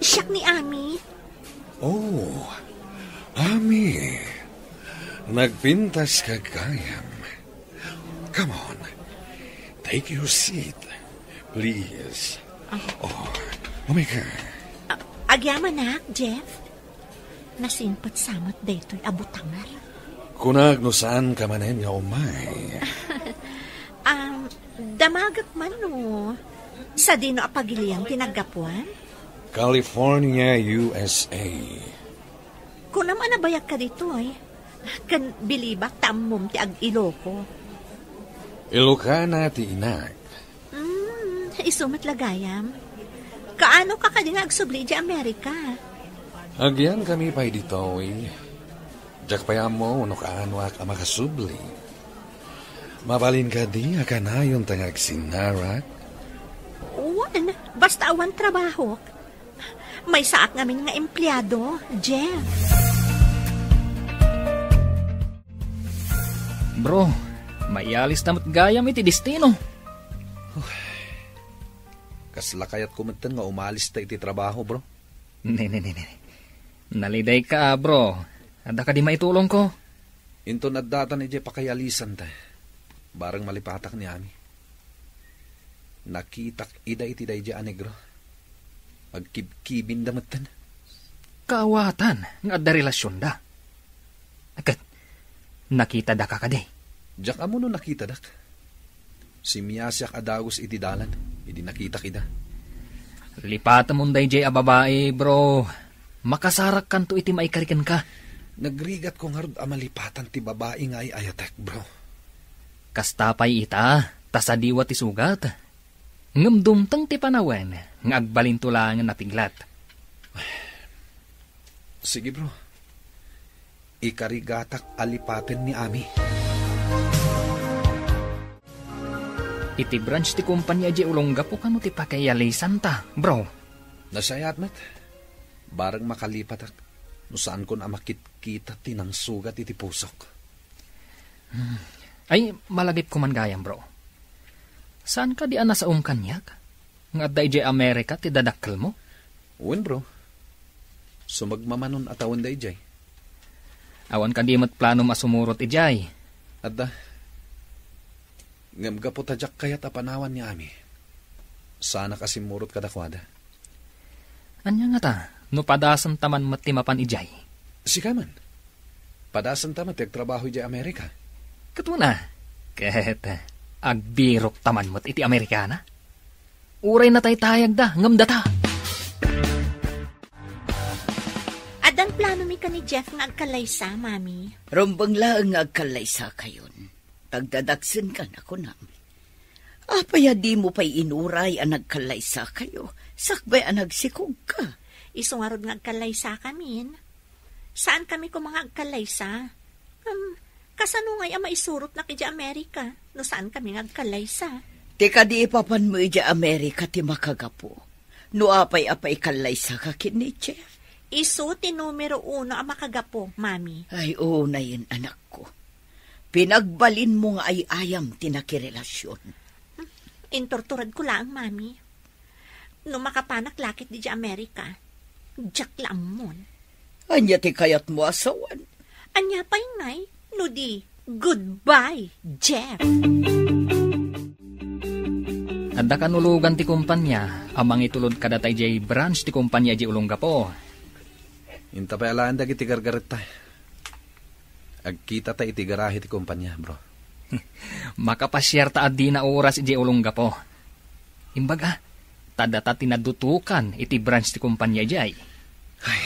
Siyak ni Ami. Oh, Ami, nagpintas ka gayam. Come on, take your seat, please. Oh my God. Agyaman na, Jeff. Nasinpat samot deto'y abutangar. Kunag no saan ka manen nga umay. Damagak man no. Sa dino apagiliyang tinagapuan? California, USA. Kung naman nabayak ka dito kan bilibak tamom ti ag Iloko. Ilocana ti inak. Isumat lagayam. Kaano ka kading agsubli di Amerika? Agyan kami pa'y dito Jak payam mo no kaano ak makasubli. Mabalin ka di akanayon tangag sinarak. Uwan, basta awan trabaho. May saak ngamin nga empleyado, Jeff. Bro, maialis namat gayam iti destino. Kaslakayat kumantan nga umalis ta iti trabaho, bro. Ne. Naliday ka, bro. Ada ka di maitulong ko. Into nadatan iti pakayalisan ta. Barang malipatak ni Ami. Nakitak ida iti dayja anegro. Magkibkibin damatan. Kaawatan, nga da relasyon da. Akat, nakita da ka kadi. Jak amo no nakita dak. Si Miyasyak adagos iti dalan. Idi nakita kida. Lipata mo dayjay a babae, bro. Makasarak kanto iti maikarikan ka. Nagrigat ko nga rod amalipatan ti babae nga ay ayatek, bro. Kastapay ita, tasadiwa ti sugat. Ngamdumtang ti panawen, nga agbalintulangan na piglat. Sige, bro. Ikarigatak alipaten ni Ami. Iti branch ti kumpanya di ulongga po kano ti pakayalisan ta, bro. Nasayat met. Barang makalipatak. No saan ko na makitkita tinang sugat iti pusok. Ay, malagip ko man gayam, bro. Saan ka di ana sa kanyak? Nga da ije Amerika ti dadakkel mo? Uwan, bro. Sumagmamanon atawan da ijay. Awan ka di mat plano masumurot ijay. Adda. Ngamga po tajak kayat apanawan ni Ami. Sana kasi murot kadakwada. Anya nga ta, no padasan taman matimapan ijay. Sika man. Padasan taman trabaho ijay Amerika. Katuna, kahit agbirok taman mo't iti Amerikana. Uray na taytayag da, ngamdata. Adang plano mi ka ni Jeff nga agkalaysa, mami. Rombang laang nga agkalaysa kayon. Tagdadaksin ka na ko namin. Apaya di mo pa'y inuray ang nagkalaysa kayo. Sakbay ang nagsikog ka. Isungarod nga agkalaysa kamin. Saan kami ko mga agkalaysa? Kasano ngay ang maisurot na kidya Amerika? No saan kami nga agkalaysa? Tika di ipapan mo ija Amerika ti makagapo. No apay-apay kalaysa ka kini, Jeff. Isu ti numero 1 ang makagapo, mami. Ay, na yun, anak ko. Pinagbalin mo nga ay ayam tinakirelasyon. Intorturad ko lang, mami. No makapanak lakit di Amerika, jak lamon. Anya ti kayat mo asawan. Anya pa ngay, no di, goodbye, Jeff. Adda kanulugan ti kumpanya, amang itulod kadatay jay branch ti kumpanya jay ulongga po. Inta pa alaan da iti gargaret ta. Agkita ta iti garahe ti kumpanya, bro. Makapasyar ta adi na oras iti ulongga po. Imbaga, tadata tinadutukan iti branch ti kumpanya jay. Ay,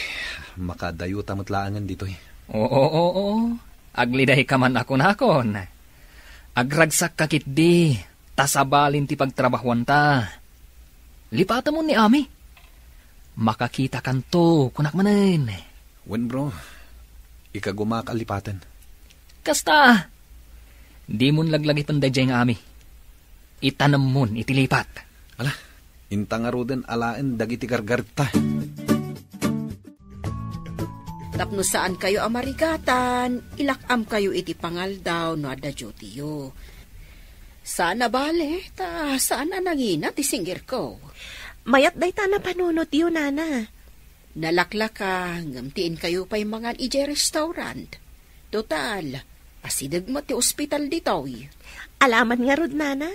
makadayo tamatlaangan dito eh. Oo. Agliday ka man ako nakon. Agragsak kakit di, tasabalin ti pagtrabahuan ta. Lipata mo ni Ami. Makakita kanto, kunak manen. Wen, bro. Ikagumakalipatan. Kasta, di mon laglagi pandadya nga Ami. Itanam mon itilipat. Ala, intangaro den alaan dagiti gargarta. Tapno saan kayo amarigatan, ilakam kayo iti pangaldaw no adda jotiyo. Sana bale, saan na nangina ti singgir ko? Mayat day ta na panunot yun, nana. Nalakla ka, ngamtiin kayo pa'y mga ije restaurant. Total, asidag mo ti ospital dito. Alaman nga rod, nana.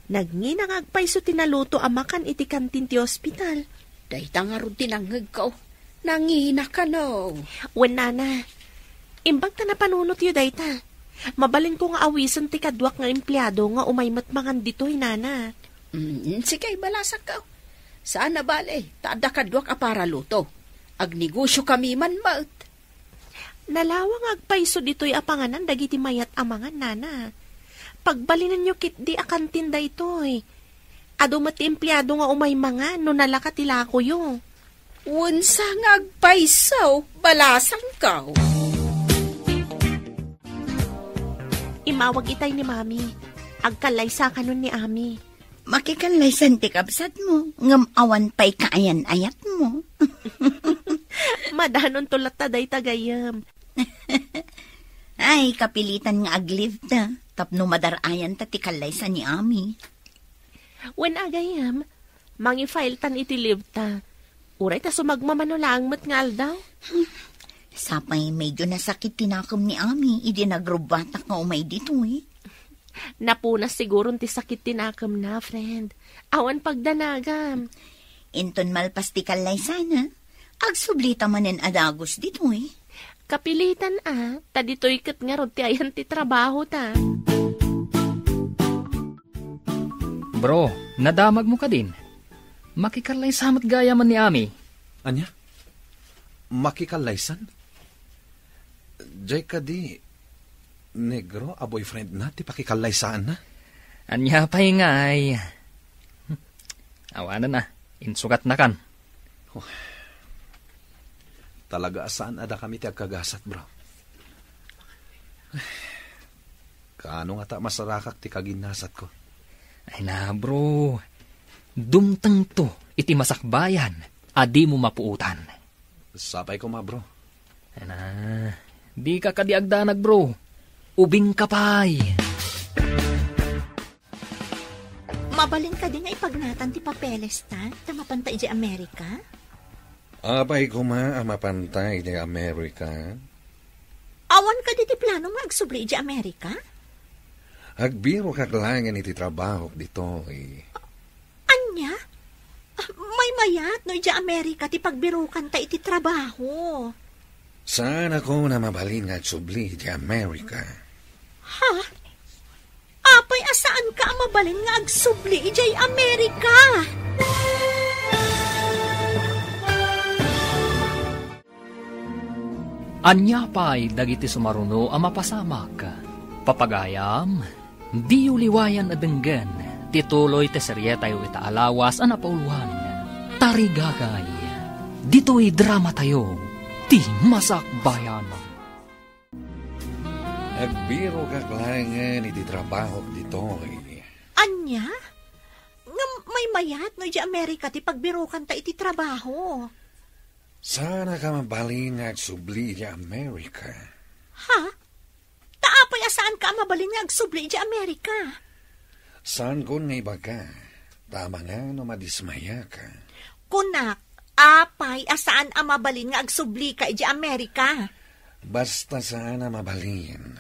Nagngina nga agpay so tinaluto amakan iti kantin ti ospital. Dahita nga rod tinangag ka. Nangina ka no. Wen, nana. Imbag ta napanunot yu dayta. Mabalin ko nga awisan ti kadwak nga empleyado nga umaymat mangan dito'y, nana. Sige, balasak ka. Saan na bale? Taada kadwak apara luto. Agnegosyo kami man maut. Nalawang agpaiso dito'y apanganan dagiti mayat amangan, nana. Pagbalinan nyo kit di akantin da ito'y. Ado mati empleyado nga umay mga no nalakatila ko yo. Unsa nga agpaiso, balasang ka. Imawag itay ni mami. Agkalay sa kanon ni ami. Makikanlaysan ti kabsat mo, ngam awan pa'y kaayan-ayat mo. Madanon tulat taday tagayam. Ay, kapilitan nga aglive ta, tapno madarayan ta ti kalaysan ni ami. When agayam, mangi-file tan iti live ta. Uray ta sumagmamanolang mat nga aldaw. Sapay medyo nasakit tinakam ni ami, idi nagrubatak nga umay dito eh. Napunas siguro ti sakit tinakam na, friend. Awan pagdanagam. Inton malpas ti kalaysan ha, agsublita manen adagos dito eh. Kapilitan ta dito'y kat nga rod ti ayan ti trabaho ta. Bro, nadamag mo ka din. Makikalay samat gaya man ni Ami. Anya? Makikalaysan? Jay ka di, negro, a boyfriend na, ti pakikalaysaan na. Anya pa'y ngay. Awanan na, insugat na kan. Talaga saan ada kami ti agkagasat, bro. Kaano nga ta masarakak ti kaginasat ko? Ay na, bro. Dumtang to, iti masakbayan, adi mo mapuutan. Sapay ko ma, bro. Ay na, di ka kadiagdanag, bro. Ubing kapay. Mabalin ka din nga ipagnatan ti papeles ta, tamapantay di Amerika? Abay ko mapantay di Amerika. Awan ka di plano nga agsubli di Amerika? Agbiro kaklangan iti trabaho dito eh. Anya? May mayat no di Amerika ti pagbirukan ta iti trabaho. Saan ako na mabalin nga agsubli di Amerika? Ha? Apay asaan ka mabalin nga agsubli ijay Amerika? Anya pa'y dagiti sumaruno ang mapasamak. Papagayam, di uliwayan adenggan, tituloy te seryeta yu ita alawas ang napauluhan. Tarigagay, dito'y drama tayo, ti masakbayan. Agbiro kaklangan iti trabaho dito eh. Anya? Nga may mayat no di Amerika ti pagbirukan ta iti trabaho. Sana ka mabalin nga agsubli di Amerika. Ha? Taapay asaan ka mabalin nga agsubli di Amerika? Saan ko nga ibaga? Tama nga no madismaya ka. Kunak, apay asaan ang mabalin nga agsubli ka di Amerika? Basta sana mabalin.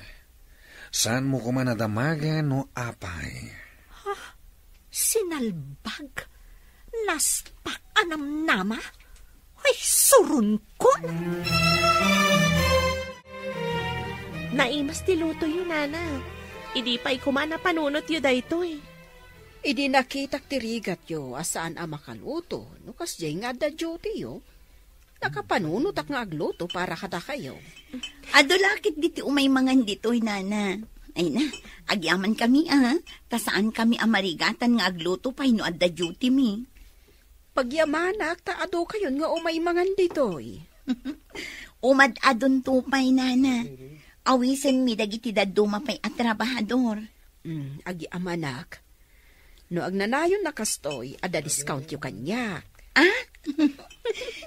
Saan mo ko man nadamagan no apay? Ha? Sinalbag? Naspak anam nama? Ay, surun ko! Naimas ti luto yun, nana. Idi pa'y kumana panunot yu dayto eh. Idi nakitak tirigat yo, asaan ang makaluto. Nukas jay nga da duty yo. Nakapanunot ak nga agluto para kada kayo. Adolakit diti umay mangan dito'y, nana. Ay na, agyaman kami tasaan kami amarigatan nga agluto pa'y no adda duty mi. Pagyamanak, taado kayon nga umay mangan dito'y. Umad-adon tupay, nana. Awisen mi dagiti daduma pa'y atrabahador. Agi amanak. No agnanayon na kastoy, ada discount yu kanya. Ah?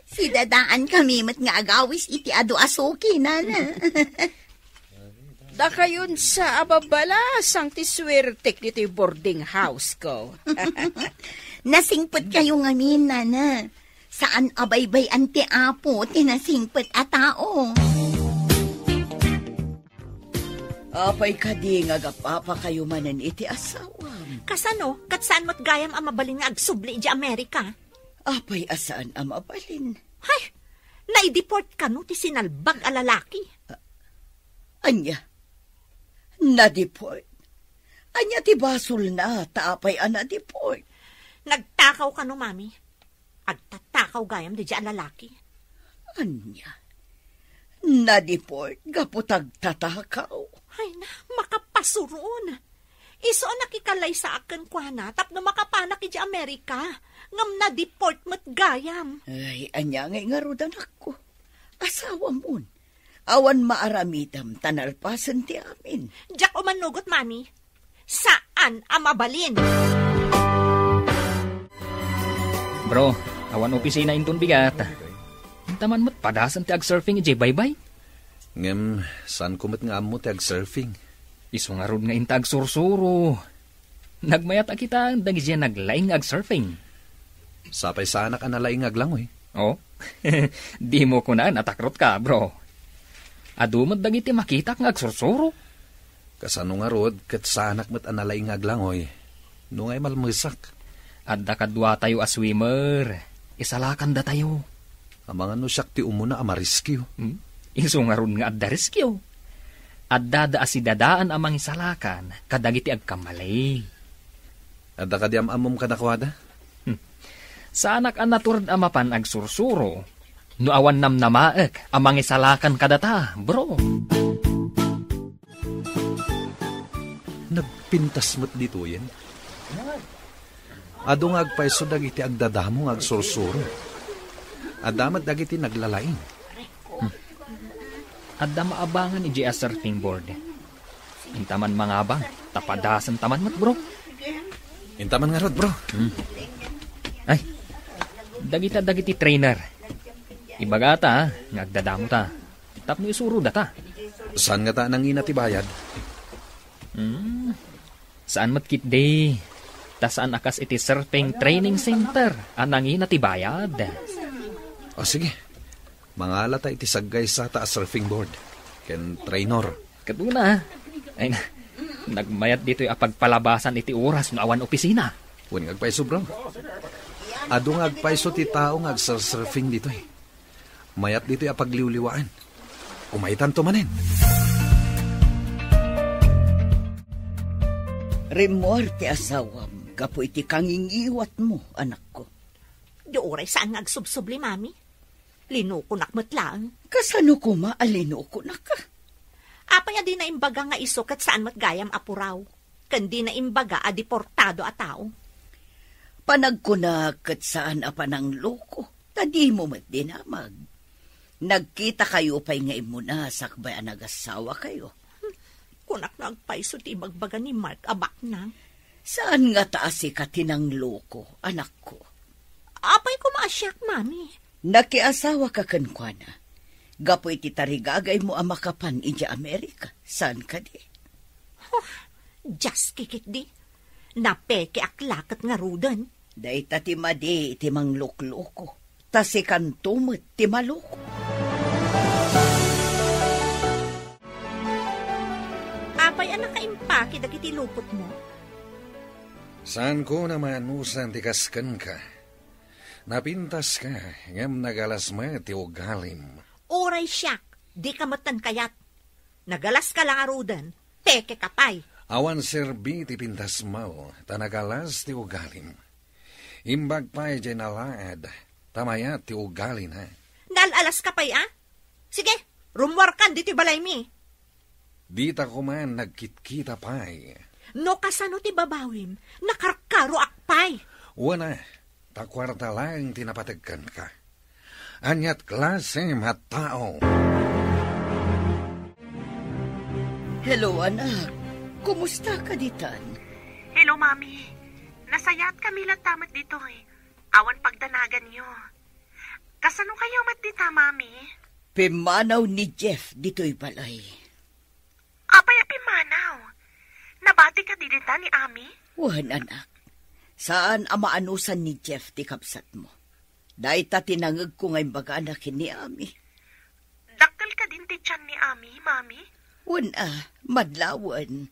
Si dadaan kami mat nga agawis iti ado asuki, nana. Da kayon sa ababala sang tiswertek dito yung boarding house ko. Nasingpot kayo ngamin, nana. Saan abaybay anti apo, tinasingpet a tao. Apay ka di nga gapapa kayo manan iti asawam. Kasano, kat saan mo't gayam ang mabalin nga agsubli di Amerika? Apay asaan ang mabalin? Hay, naideport ka no ti sinalbag a lalaki. Anya? Na-deport? Anya ti basol na, taapay na-deport. Nagtakaw ka no, mami. Agtatakaw gayam di a lalaki. Anya? Na-deport? Gaputag tatakaw? Ay na, makapasuroon. Iso nakikalay sa akin kwa na, tapno makapanak di Amerika. Ngam na-deport mo't gayam. Ay, anya nga rudan ako. Asawa mo. Awan maaramidam, tanalpasan ti amin. Diyak o manugot, mami. Saan ang mabalin? Bro, awan opisina inton bigat. Taman mo't padasan ti ag-surfing ije baybay. Ngem, saan kumit nga amo ti ag-surfing? Iso nga rod nga intag sursuro. Nagmayat a kita dagi siya naglaing ag-surfing. Sapay sana ka nalaing aglangoy. Oh, di mo ko na natakrot ka, bro. Adumad dagiti makita nga agsursuro. Kasano nga rod, kat sanak mat analaing aglangoy. Nungay malmusak. Adda kadwa tayo a swimmer. Isalakan da tayo. Amang ano siyak ti umuna amariskyo. Iso nga ron nga adda riskyo. Adda da asidadaan amang isalakan kadagiti agkamalay. Adda ka di amamom ka nakwada? Sanak ang naturad amapan agsursuro. No awan namnamaek amang isalakan kadata, bro. Nagpintas mo't dito yan. Ado nga agpaiso dagiti agdadamo nga agsursuro. Adamat dagiti naglalain. Adda maabangan iji a surfing board. Intaman mangabang, tapadasan taman mat, bro. Intaman nga rod, bro. Ay, dagiti trainer. Ibagata, ngagdadamo ta. Tapno isuro data. Saan nga ta nang inatibayad? Saan matkit day? Tasaan akas iti surfing training center. Anang inatibayad. O sige, mangala ta iti saggay sa ta surfing board. Ken trainer. Kaduna, ay nagmayat dito yung apagpalabasan iti oras no awan opisina. Huwag ngagpaiso, bro. Ado nga agpaiso ti tao nga agsurfing dito eh. Mayat dito yung apagliwliwaan. Umaitan to manin. Remor ti asawam, kapo iti kangingiwat mo, anak ko. Di oray saan nga agsubsubli, mami? Linukunak mo't lang. Kasano ko maalinukunak ka? Apay adi na imbaga nga iso kat saan mo't gayam apuraw. Kandi na imbaga adiportado a tao. Panagkunak kat saan apanang loko, tadi mo mat dinamag. Nagkita kayo pa'y nga imuna sakbay ang nag-asawa kayo. Kunak na agpaiso ti bagbaga ni Mark abak na. Saan nga taasi ka tinang loko, anak ko? Apay ko maasyak, mami. Nakiasawa ka kankwana. Gapoy ti tarigagay mo ang makapan inja Amerika. Saan ka di? Just kikit di. Napeke aklakat nga rudan. Day ti madi iti manglukloko. Tasi kantumot ti maloko. Apay anak kaimpaki dagiti lupot mo. Saan ko naman usan tikaskan ka? Napintas ka, ngam nagalas mo ti ugalim. Oray siyak, di ka matan kayat. Nagalas ka lang arudan, peke kapay. Awan serbi ti pintas mo, tanagalas ti ugalim. Imbag pa'y jenalaad, tamaya ti ugalin ha. Nalalas ka pa'y Sige, rumwarkan dito balay mi. Di ta kuman nagkitkita pa'y. No kasano ti babawim, nakarkaro akpay. Wana, takwarta lang tinapatagkan ka. Anyat klase matao. Hello, anak. Kumusta ka ditan? Hello, Mami. Nasayat kami lang tamat dito eh. Awan pagdanagan niyo. Kasano kayo matdita, Mami? Pimanaw ni Jeff dito'y balay. Apay pimanaw. Nabati ka didita ni Ami? Wan, anak. Saan amaanusan ni Jeff ti kapsat mo? Dahil ta tinangag ko ngayong baga anak ni Ami. Daktal ka din ti tiyan ni Ami, Mami? Madlawan.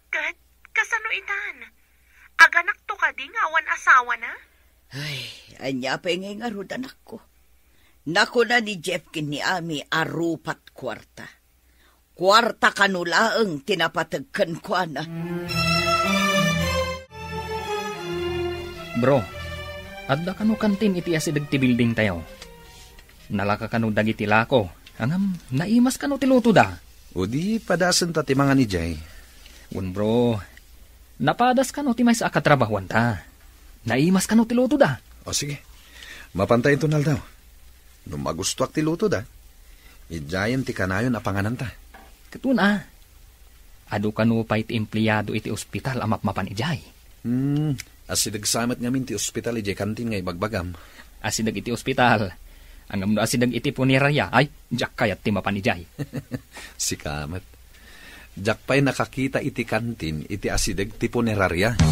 Kat, kasano itan? Aganak to ka di nga awan asawa na? Ay, anya pa yung ngarud anak ko. Nako na ni Jeffkin ni Ami arupat kwarta. Kwarta kanulaang tinapatagkan ko na. Bro, adda kanu kantin iti asidag ti building tayo. Nalaka kanu dagiti lako. Angam, naimas kanu ti luto da. O di padasan ta ti mga ni Jay. Un bro, napadas kanu ti may sa akatrabahuan ta. Naimas kanu ti luto da. O sige, mapantayin to nal daw. Nung magustuak ti luto da, ijayan ti kanayon apanganan ta. Katuna, adu kanu pa iti empleyado iti ospital amapmapan ijay. Asidag samat ngamin ti ospital ijay kantin ngay bagbagam. Asidag iti ospital. Angam no asidag iti punerarya, ay, jak kayat ti mapan ijay. Si kamat. Jak pa'y nakakita iti kantin iti asidag ti punerarya.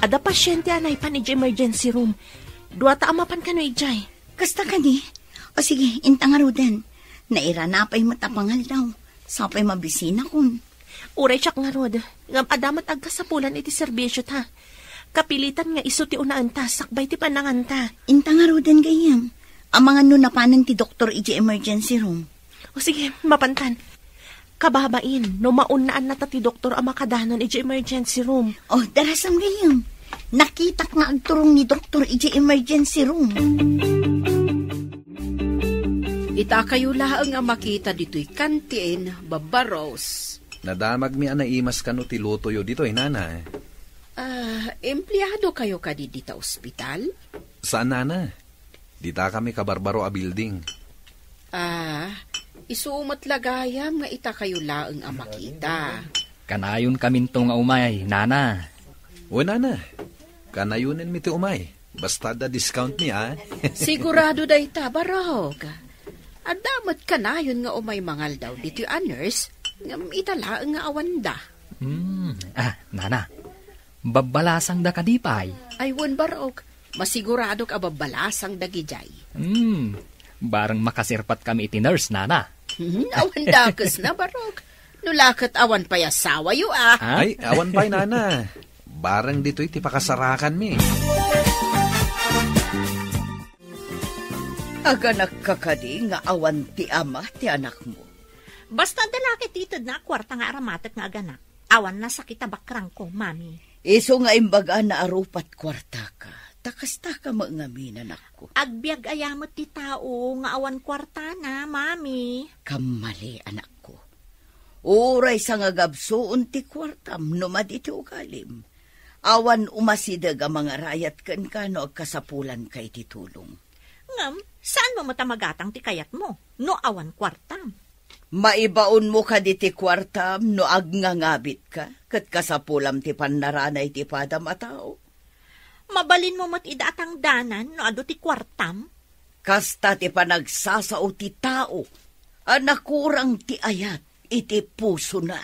Ada pasyente anay pan iti emergency room. Duwata amapan ka no ijay. Kasta ka ni? O sige, intang arudan. Nairanapay matapangal daw. Sapay mabisina kun. Uray siyak nga rod. Ngam adamat agkasapulan iti serbisyo ta. Kapilitan nga iso ti unaan ta. Sakbay ti panangan ta. Intang arudan gayam. Ang mga nunapanan ti doktor iti emergency room. O sige, mapantan. Kababain, no maunaan na ta ti doktor ang makadanon iti emergency room. Oh, darasam gayam. Nakitak nga ang turong ni doktor iti emergency room. Ita kayo laang nga makita dito'y kantin, babaros. Nadamag mi anaimas kanu ti lutoyo dito'y nana. Empleyado kayo ka di dita ospital? Saan nana? Dita kami kabarbaro a building. Isumat lagayam nga ita kayo laang nga makita. Kanayon kaminto nga umay, nana. O nana, kanayunin mi ti umay. Basta da discount mi Sigurado da ita, barog. Adamat kanayon nga umay mangal daw dito yung nurse, nga italaang nga awanda. Nana, babalasang da kadipay. Ay, wan barog, masigurado ka babalasang da gijay. Barang makasirpat kami iti nurse, nana. Awanda kas na barog. Nulakat awan pa yasawa yu Ay, awan pa'y nana. Barang dito iti pakasarakan mi. Aganak kakadi nga awan ti ama ti anak mo. Basta dalaki titod na kwarta nga aramatek nga aganak. Awan na sakita bakrang ko, Mami. Iso nga imbaga na arupat kwarta ka. Takasta ka maangamin, anak ko. Agbiag ayamot ti tao nga awan kwarta na, Mami. Kamali, anak ko. Uray sa nga gabsoon ti kwartam, numad iti ugalim. Awan umasidag ang mga rayat kan kano agkasapulan kay ti tulong. Ngam, saan mo matamagatang ti kayat mo? No awan kwartam. Maibaon mo ka di ti kwartam no agnangabit ka, kat kasapulam ti pannaranay ti padam a tao. Mabalin mo mat idaatang danan no ado ti kwartam? Kasta ti panagsasao ti tao, anakurang ti ayat iti puso na.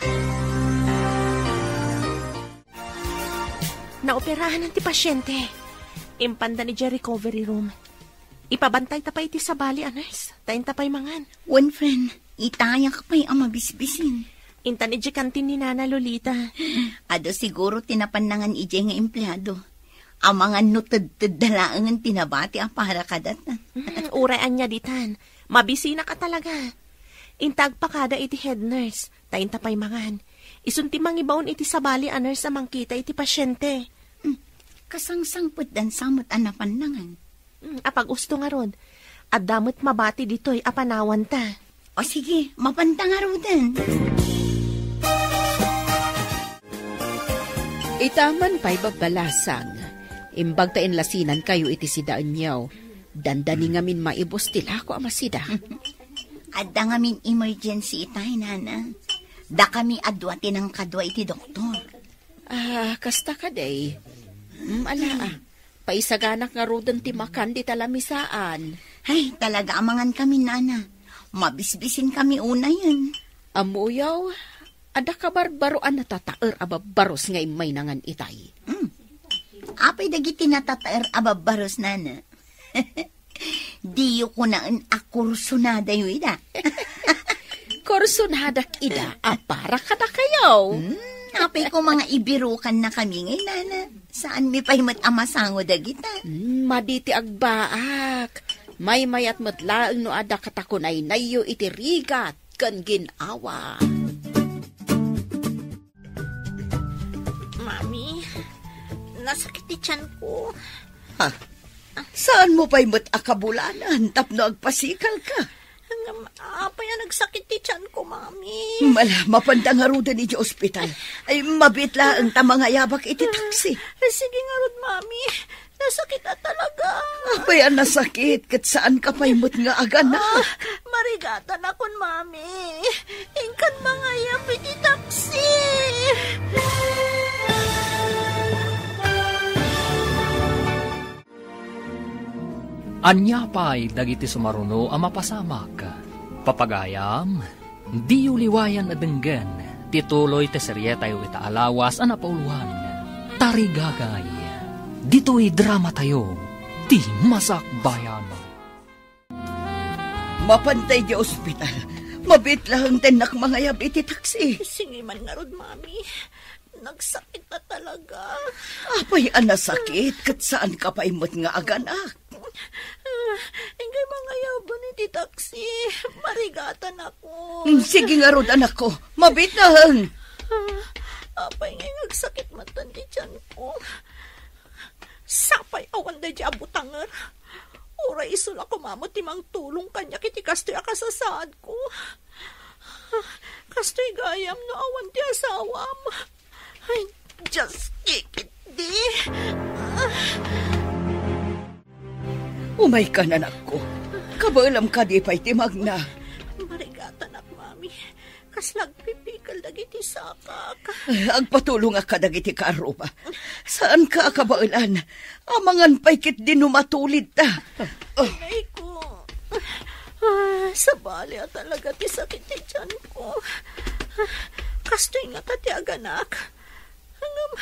Naoperahan ng ti pasyente. Impanda ni Jerry recovery room. Ipabantay tapay iti sabali, anas. Tayin tapay mangan. One friend, itaya ka pa'y ang mabisbisin. Intan iji kantin ni Nana Lolita. Ado siguro tinapanangan iji nga empleyado. Ang mga nutad-tad dalaangan tinabati ang para kadatan. Uraan niya ditan. Mabisina ka talaga. Intag pa kada iti head nurse. Tayin tapay mangan. Isunti mangibaon iti sabali a nurse amang kita iti pasyente. Kasangsangpot dan samot anapanangan. Apag gusto nga ron. At damot mabati dito'y apanawan ta. O sige, mapanta nga ron. Itaman pa'y babalasang. Imbag ta inlasinan kayo iti sidaan niyaw. Dandani ngamin maibos tila ko amasida. Adda ngamin emergency itay, nana. Da kami adwati ng kadwa iti doktor. Kasta ka day. Paisaganak nga rodan ti makan di talamisaan. Ay, talaga amangan kami, nana. Mabisbisin kami una yun. Amuyaw, ada ka barbaroan na tataer ababaros nga imay nangan itay. Apay dagiti natataer ababaros nana. Diyo ko naan akursunada yung ida. Kursunadak ida, para ka na kayo. Apay ko mga ibirukan na kami ngay nana. Saan mi pahimat amasango dagita? Maditi agbaak. May mayat matlaang no ada katakunay na iyo itirigat kan ginawa. Mami, nasakit ti tiyan ko. Ha? Saan mo pa'y mat akabulanan? Tapno agpasikal ka. Apay nagsakit ti tiyan ko, Mami. Mapandang aruda ni di ospital. Ay mabitla ang tamang ayabak iti taksi. Sige nga rod, Mami. Nasakit na talaga. Apay nasakit. Kat saan ka pa'y mat nga agana? Marigatan akon, Mami. Ingkan mga ayab iti taksi. Anya pa'y dagiti sumaruno ang mapasamak. Papagayam, di uliwayan adenggan, tituloy te seryeta yu itaalawas ang napauluhan. Tarigagay, dito'y drama tayo, ti masakbayan. Mapantay di ospital. Mabitlang tenak mga yab iti taksi. Sige man nga rod, Mami. Nagsakit na talaga. Apay nasakit. Kat saan ka pa'y mat nga aganak? Ingay mga yaban iti taksi. Marigatan ako. Sige nga rod, anak ko. Mabitlang. Apay ngay nagsakit matan di tiyan ko. Sapay awan da di abutangar. Uray isula kumamot timang tulong kanya kiti kastoy akasasaad ko. Kastoy gayam no awan ti asawam. Ay, just kikit di. Umay ka na, anak ko. Kabalam ka di pa'y timag na. Marigatan ak, Mami. Kaslag pipikal dagiti sakak. Agpatulong ka dagiti karuba. Saan ka kabailan? Amangan pa'y kit din numatulid ta. Ay ko. Sa bali talaga ti sakit ti tiyan ko. Kastoy nga ta ti aganak. Hangam,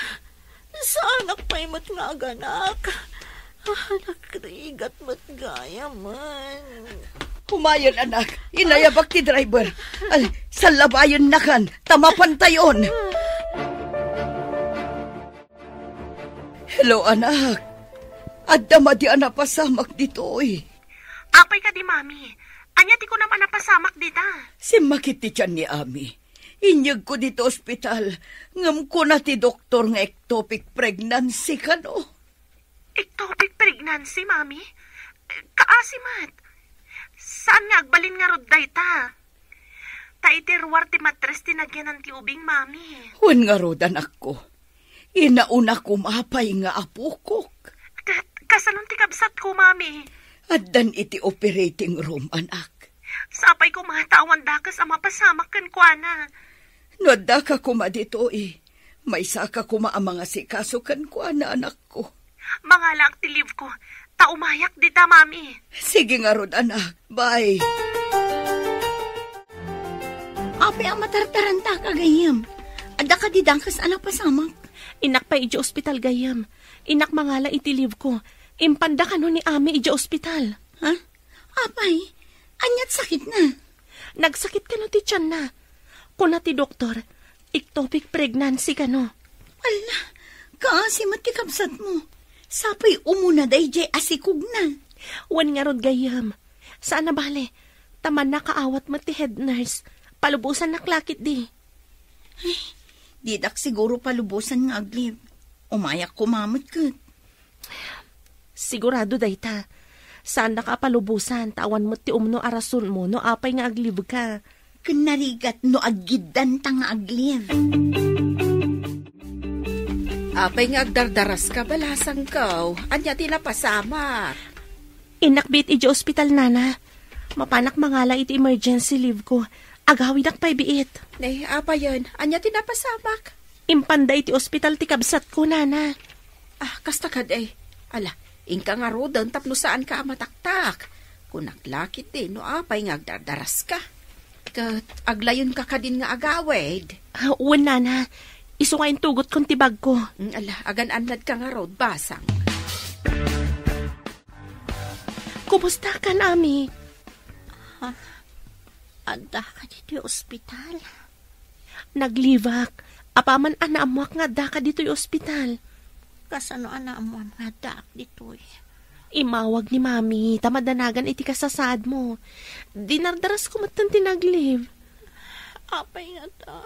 sa anak pa'y mat nga aganak. Nakrigat mat gaya man. Humayon, anak. Inayabak ti driver. Sa labayon na kan. Tamapantayon. Hello, anak. Adama di anapasamak dito, Apay ka di, Mami. Anya di ko naman napasamak dita. Si makiti tiyan ni Ami. Inyag ko dito ospital. Ngam ko na ti doktor nga ectopic pregnancy ka, no? Ectopic pregnancy, Mami? Kaasimat. Saan nga agbalin nga rod dayta? Taiterwar ti matres tinagyan ng tiubing, Mami. Huwag nga rod, anak ko. Inauna kumapay nga apukok. Kasanon ti kabsat ko, Mami? At dan iti operating room, anak. Sapay ko matawan dakas ang mapasamak kan kuana. No, da ka kuma dito, May saka kuma ang mga sikaso kan kuana, anak ko. Mga lang ti live ko. Taumayak dita, Mami. Sige nga rod, anak. Bye. Apay ang matartaranta ka, gayam. Ada ka didangkas anak pasamak. Inak pa iji ospital gayam. Inak mangala iti live ko. Impanda ka no ni Ami iji ospital. Ha? Apay, anyat sakit na. Nagsakit ka no ti tiyan na. Kuna ti doktor, ectopic pregnancy ka no. Ala, kaasimat ti kabsat mo. Sapay umuna day jay asikog na. Wan nga rod gayam. Saan na bale? Taman na kaawat mo ti head nurse. Palubusan na klakit di. Ay, didak siguro palubusan nga aglib. Umayak kumamot kat. Sigurado dayta. Saan na ka palubusan? Tawan mo ti umno arason mo no apay nga aglib ka. Kanarigat no agidan ta nga aglib. Apay nga agdardaras ka balasang kaw. Anya ti napasamak. Inakbit iji ospital, nana. Mapanak mangala iti emergency leave ko. Agawid ak pa'y biit. Nay, apa yun? Anya ti napasamak. Impanda iti ospital ti kabsat ko, nana. Ah, kastakad eh. Ala, ingka nga rodan tapno saan ka mataktak. Kung naglakit din, no apay nga agdardaras ka. Kat aglayon ka din nga agawid. Uwan, nana. Isu nga tugot kong tibag ko. Ala, agan-anad ka nga road, basang. Kumusta ka, Ami? Anda ka dito yung ospital. Naglivak. Apaman anaamuak nga da ka dito yung ospital. Kasano anaamuam nga da dito eh. Imawag ni Mami. Tamadanagan iti kasasad mo. Dinardaras ko matan tinagliv. Apay nga ta.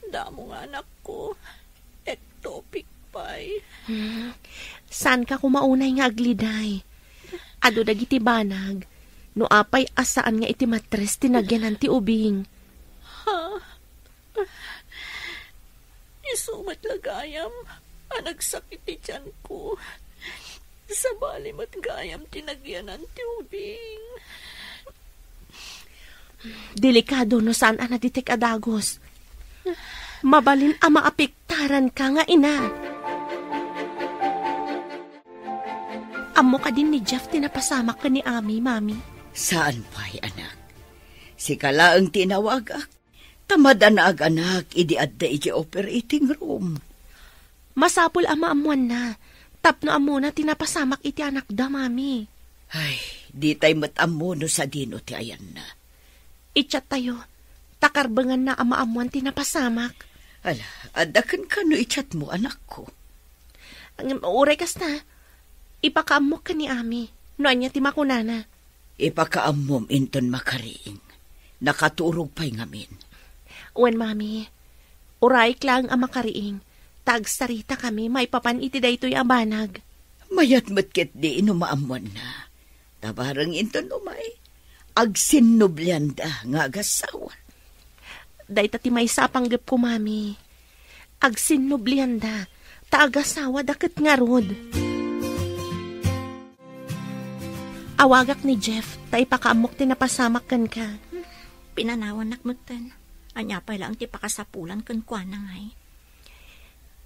Damo nga anak ko. Ectopic pay. Saan ka kumaunay nga agliday? Ado dagiti banag. No apay asaan nga iti matres tinagyanan ti ubing. Isumat lagayam. Nagsakit ti tiyan ko. Sa balim at gayam tinagyanan ti ubing. Delikado no saan anaditik adagos. Mabalin ang maapektaran ka nga ina. Amo ka din ni Jeff tinapasamak ka ni Ami, Mami. Saan pa'y anak? Si kalaang tinawagak. Tamadanag anak, idi adda iti operating room. Masapul ama amuan na. Tapno amo na tinapasamak iti anak da, Mami. Ay, di tayo matamo no sa dino ti ayan na. Itchat tayo. Takarbangan na ama amuan tinapasamak. Ala, adakan ka no itchat mo anak ko. Uray kas na. Ipakaamok ka ni Ami. Noan niya timakunana. Ipakaamom inton makariing. Nakaturog pa'y ngamin. Uwan, Mami. Uray klang ang makariing. Tagsarita kami, may papan iti daytoy abanag. Mayat matkit di inumaamuan na. Tabarang inton umay. Agsinublianda nga agasawan. Dayta ti may sapanggap ko, Mami. Agsinublianda. Taagasawa daket nga rod. Awagak ni Jeff, ta ipakaamok tinapasamak kan ka. Pinanawan nakmutan. Anya pa lang ti pakasapulan kan kwa na ngay.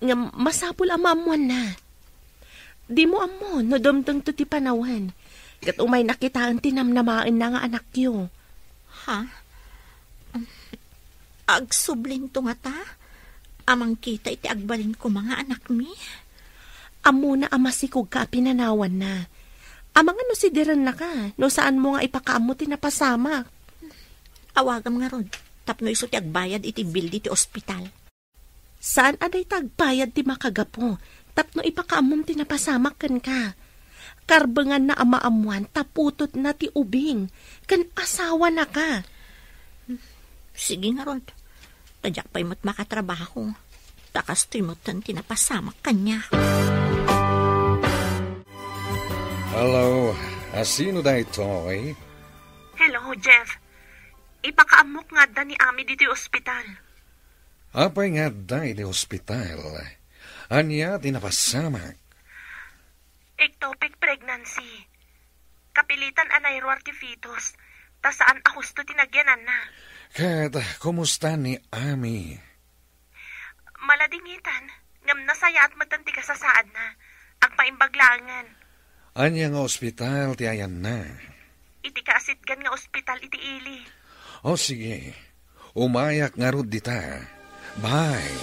Nga masapul amamuan na. Di mo amon, no domdong to ti panawan. Kat umay nakitaan tinamnamaan na nga anak yo. Ha? Agsublin to nga ta? Amang kita iti agbalin ko mga anak mi? Amo na amasikog ka pinanawan na. Amang ano si Diran na ka, no saan mo nga ipakaamo tinapasamak. Awagam nga rod, tapno iso ti agbayad iti bill ti ospital. Saan aday tagbayad ti makagapo, tapno ipakaamom tinapasamak kan ka. Karbangan na amaamuan, taputot na ti ubing, kan asawa na ka. Sige nga rod, tadyak pa'y mo't makatrabaho, takas timotan tinapasamak kanya. Hello, sino da ito, eh? Hello, Jeff. Ipakaamok nga da ni Ami dito yung ospital. Apay nga da iti ospital. Anya tinapasamak. Ectopic pregnancy. Kapilitan anay ruarti fetus. Ta saan ahusto tinagyanan na. Kat, kumusta ni Ami? Maladingitan. Ngam nasaya at matanti ka sa saad na. Ang paimbaglangan. Anya nga ospital ti ayan na. Iti kaasitgan nga ospital iti ili. O sige, umayak nga rod dita. Bye.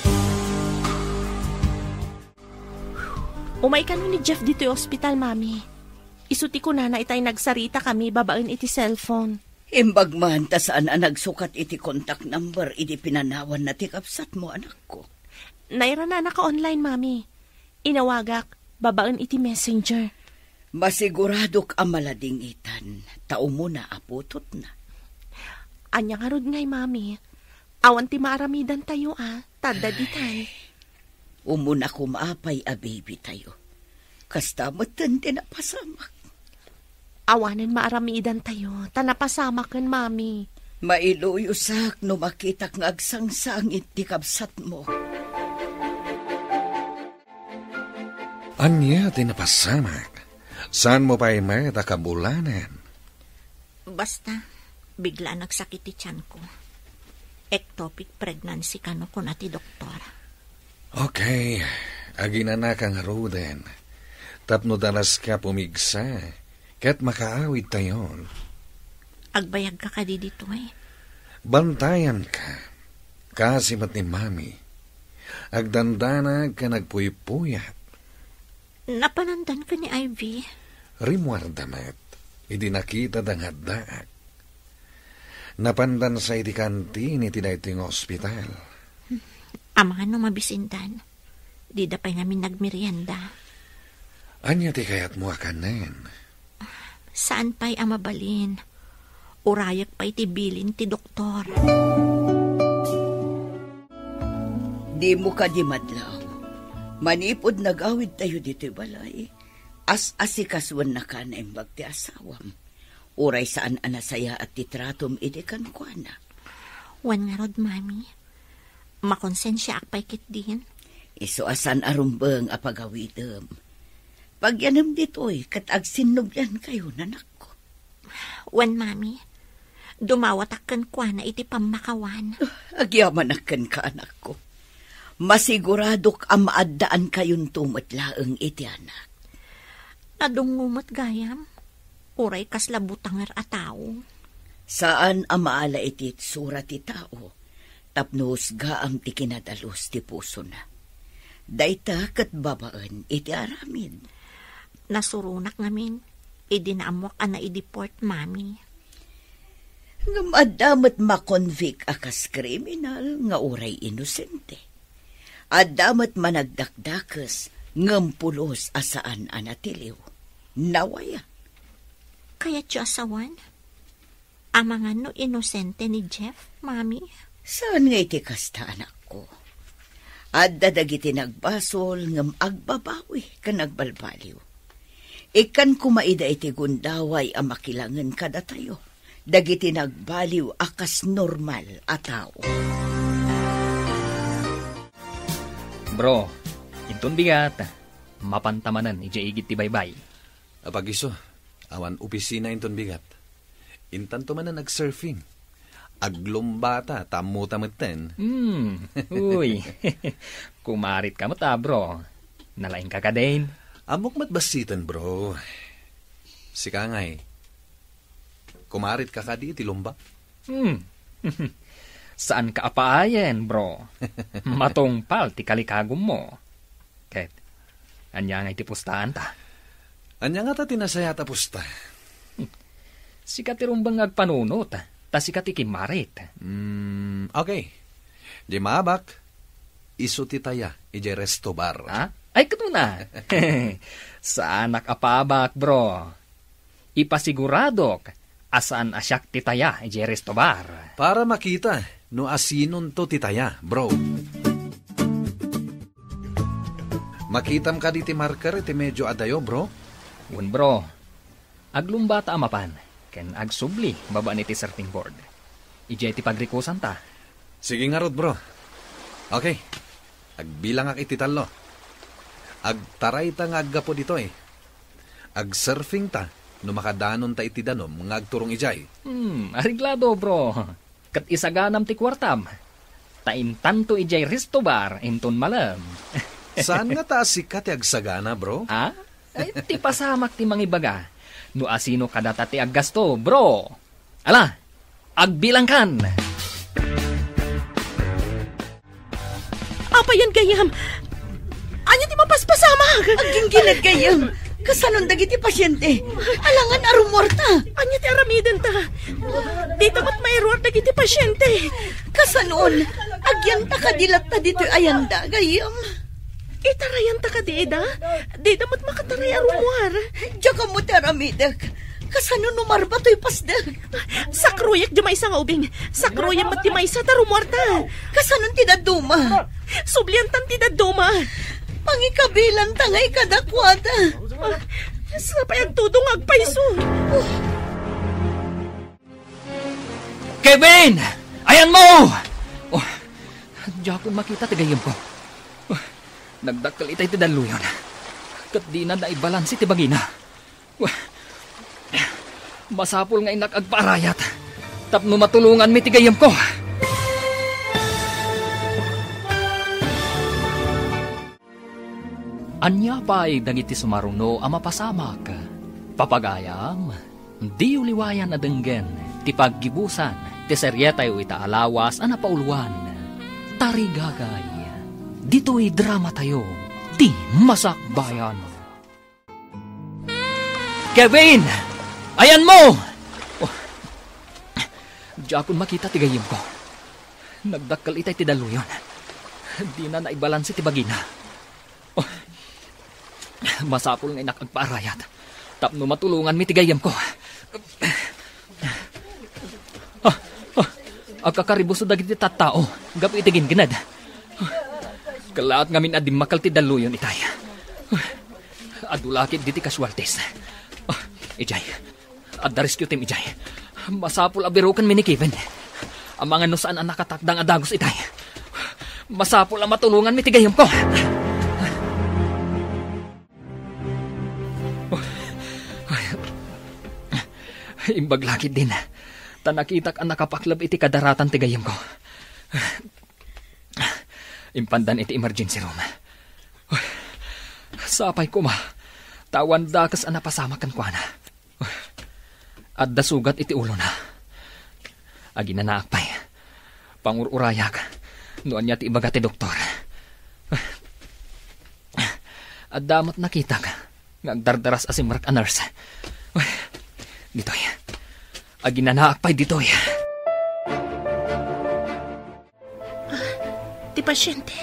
Umay ka ni Jeff dito yung ospital, Mami. Isuti ko na itay nagsarita kami babaen iti cellphone. Imbag man ta saan ang nagsukat iti contact number iti pinanawan na ti kapsat mo anak ko. Naira na naka-online, Mami. Inawagak, babaen iti messenger. Masiguradok ang maladingitan. Tao mo na aputot na. Anya nga rod ngay, Mami. Awan ti maaramidan tayo, Tada ditay. Umuna kumapay a baby tayo. Kasta matan tinapasamak. Awanan maaramidan tayo. Tanapasamakan, Mami. Mailuyusak no makitak ng agsangsangit ti kabsat mo. Anya tinapasamak. Saan mo pa'y may takabulanan? Basta, bigla nagsakit ti tiyan ko. Ectopic pregnancy kano ko na ti doktor. Okay, agina kang roden. Tapno dalas ka pumigsa, kat makaawid tayon. Agbayag ka dito eh. Bantayan ka, kasi mat ni Mami. Agdandanag ka nagpuypuyat. Napanandan ka ni Ivy. Rimwardamat, idi nakita dangadaak. Napandan sa iti kantin iti daytoy nga ospital. Amangan no mabisindan. Di da pa'y ngamin nagmerienda. Anya ti kayat mo akanen? Saan pa'y amabalin? Urayak pa'y tibilin ti doktor. Di mo ka di madlaw. Manipod nagawid tayo dito'y balay. As-asikaswan na ka na imbag ti asawam. Uray saan anasaya at titratom idikan kwa na. Wan nga rod, mami. Makonsensya akpay kit din. Iso asan arumbang apagawidem. Pagyanam dito'y katagsinubyan kayo, nanak ko. Wan, mami. Dumawatakkan kwa na iti pamakawan. Agyamanakan ka, anak ko. Masiguradok ang maaddaan kayon tumatlaang iti anak. Nadungumot gayam. Uray kaslabutangar a tao. Saan ang maala iti sura ti tao? Tapnos gaam ti kinadalos ti puso na. Dayta kat babaan iti aramid. Nasurunak ngamin. Idinaamwak na idiport, mami. Ngam makonvict akas kriminal nga uray inosente. Adamat managdakdakas ngampulos asaan anatiliw. Nawaya. Kaya tiyo asawan? Amangan no inosente ni Jeff, mami? Saan nga iti kasta, anak ko? At dadagiti nagbasol ngam agbabawi ka nagbalbaliw. Ikan kumaida iti gundaway ang makilangan kada tayo. Dagiti nagbaliw akas normal a tao. Bro, intun bigat. Mapantamanan, ija-igit ti baybay. Apagiso, awan opisina intun bigat. Intan to man na nag-surfing. Aglumbata, tamo tamutten. Uy, kumarit ka mo ta, bro. Nalaing ka din. Amok matbasitan, bro. Sika ngay. Kumarit ka di iti lumba? Saan ka apaayen, bro? Matungpal ti kalikagom mo. Ket, anya nga iti pustahan ta. Anya nga ta tinasaya ta pusta. Sika ti rumbang agpanunot, ta sika ti kimarit. Okay. Di mabak, iso ti taya, ije resto bar. Ha? Ay, kato na. Sa anak apabak, bro. Ipasiguradok, asaan asyak ti taya, ije resto bar. Para makita, no asinon to ti taya, bro. Makitam ka di ti marker, ti medyo adayo, bro. Un, bro. Aglumbata amapan, ken agsubli, baba ni ti surfing board. Ije ti pagrikusan ta. Sige nga rod, bro. Okay. Agbilang ak iti talo. Agtaray ta nga aggapo dito eh. Agsurfing ta, no makadanon ta iti danom, nga agturong ijay. Ariglado, bro. Kat isaganam ti kwartam. Taintanto ijay resto bar, inton malam. Saan nga ta sikat ti agsagana, bro? Ha? Ay, ti pasamak ti mangibaga. No asino kadata ti aggasto, bro. Ala, agbilang kan. Apa yan gayam? Anya ti mapaspasamag? Aging ginad gayam. Kasanon dagiti pasyente. Alangan arumorta. Anya ti aramidan ta? Dito mat mairor dagiti pasyente. Kasanon, agyan ta kadilat ta dito ayanda gayam. Itarayan ta ka dida? Dida mat makataray arumwar. Diya ka mo taramidak. Kasano numarba to'y pasdag? Sakruyak di may isa nga ubing. Sakruyak mat di may isa tarumwar ta. Kasanon tidaduma? Subliantan tidaduma. Pangikabilan ta ngay kadakwada. Sapay ang tudong agpaiso. Kevin! Ayan mo! Diya ko makita tagayam ko. Nagdakkel itay ti daluyon. Kat di na naibalansi ti bagina. Masapol nga inak agparayat. Tapno matulungan mi ti gayam ko. Anya pa'y dagiti sumaruno ang mapasamak. Papagayam, di uliwayan na denggen, ti paggibusan, ti seryetay o itaalawas ang napauluan. Tarigagay, dito'y drama tayo, di masakbayan. Kevin! Ayan mo! Oh. Diya akong makita tigayim ko. Nagdakal itay ti daluyon. Di na naibalansi ti bagina. Oh. Masapol nga inakagpaarayat. Tapno matulungan mi tigayim ko. Agkakaribos na dagiti tattao. Gapi itigin ginad. Kalaat ngamin adim makal ti daluyon itay. Adulakit diti kaswaltes. Ijay, at rescue team Ijay. Masapul abirukan mi ni Kevin. Ang mga no saan ang nakatakdang adagos itay. Masapul ang matulungan mi tigayom ko. Imbaglakit din. Tanakitak ang nakapaklab iti kadaratan tigayom ko. Impandan iti emergency room. Sapay ko ma. Tawan dakas ang napasamakan ko na. At dasugat iti ulo na. Agi na naakpay. Pangururayak. Noon niya ti ibaga ti doktor. At damot nakita ka. Ngagdardaras asimrak a nurse. Ditoy. Agi na naakpay ditoy. Ti pasyente.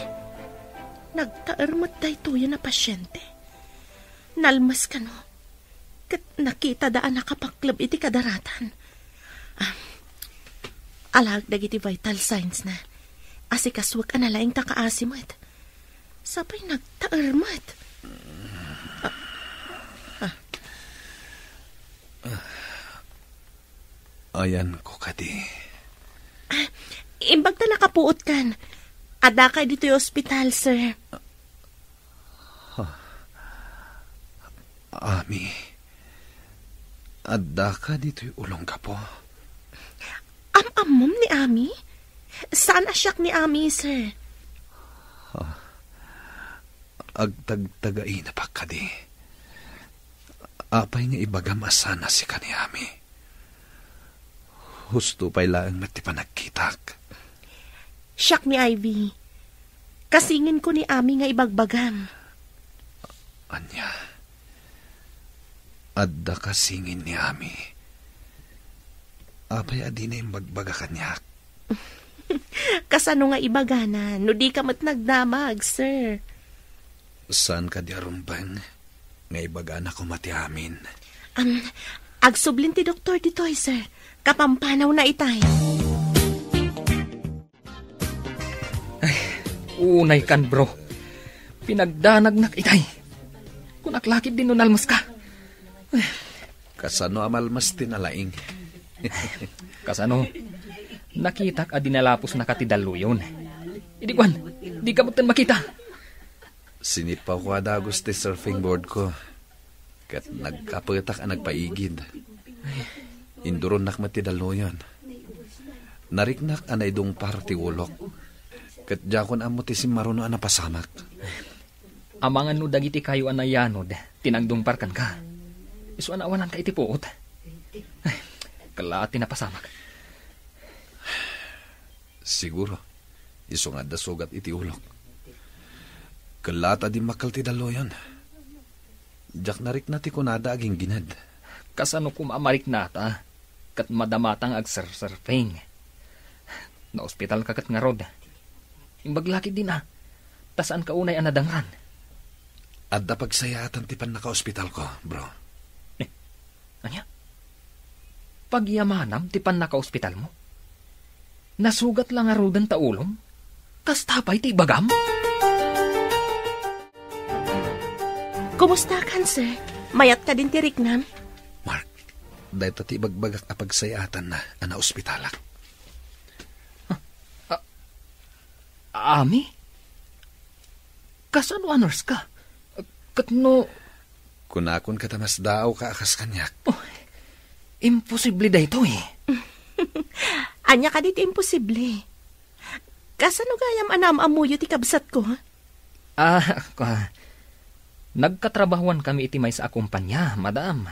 Nagtaarmat da ito yan na pasyente. Nalmas ka no. Kat nakita daan nakapaklab iti kadaratan. Alag dagiti vital signs na. Asikaswag ka nalaing takaasimot. Sabay nagtaarmat. Ayan ko kadi. Imbag na nakapuot kan. Ada ka dito yung ospital, sir. Ami, ada ka dito yung ulong ka po. Amam ni Ami? Saan asyak ni Ami, sir? Agtagtagay na pa kadi. Apay nga ibagam asana si ka ni Ami. Husto pa'y laang matipanagkitak. Siyak ni Ivy. Kasingin ko ni Ami nga ibagbagam. Anya, adda kasingin ni Ami. Apay adi na yung bagbaga kanyak. Kasano nga ibagana, no di ka mat nagdamag, sir. Saan ka di arumbang nga ibagana ko mati amin? Agsublin ti doktor ditoy, sir. Kapampanaw na itay. Unay kan, bro. Pinagdanagnak itay. Kung naklakit din nun almas ka. Kasano amalmas tinalaing? Kasano? Nakitak a dinalapos na katidaluyon. Idi kwan, di ka mutan makita. Sinipaw ko adagos ti surfing board ko. Kat nagkapatak ang nagpaigid. Induron nak matidaluyon. Nariknak anay dong parti ulok. Kat jakon amo ti si maruno ang napasamak. Amangan no dagiti kayo anayanod, tinangdong parkan ka. Isu anawanan ka iti puot. Kalaati napasamak. Siguro, isu nga da sugat iti ulok. Kalata di makal ti daloyon. Jak narik na ti kunada aging ginad. Kasano kumamarik nata, kat madamatang agsurfing. Na ospital kakat nga rod. Imbaglaki din tasaan ka unay anadangran. Adda pagsayatan ti pan naka-ospital ko, bro. Anya? Pagyamanam ti pan naka-ospital mo? Nasugat lang nga rodan taulong? Kastapay ti bagam? Kumusta kan, sir? Mayat ka din ti Riknam? Mark, dahil ti bagbagak a pagsayatan na ana ospitalak. Ami? Kasano anors ka? Katno... Kunakon ka tamas daaw ka akas kanyak. Oh, imposible da ito eh. Anya ka dito imposible. Kasano gayam anam amuyo ti kabsat ko, ha? Nagkatrabahuan kami iti may sa akumpanya, madam.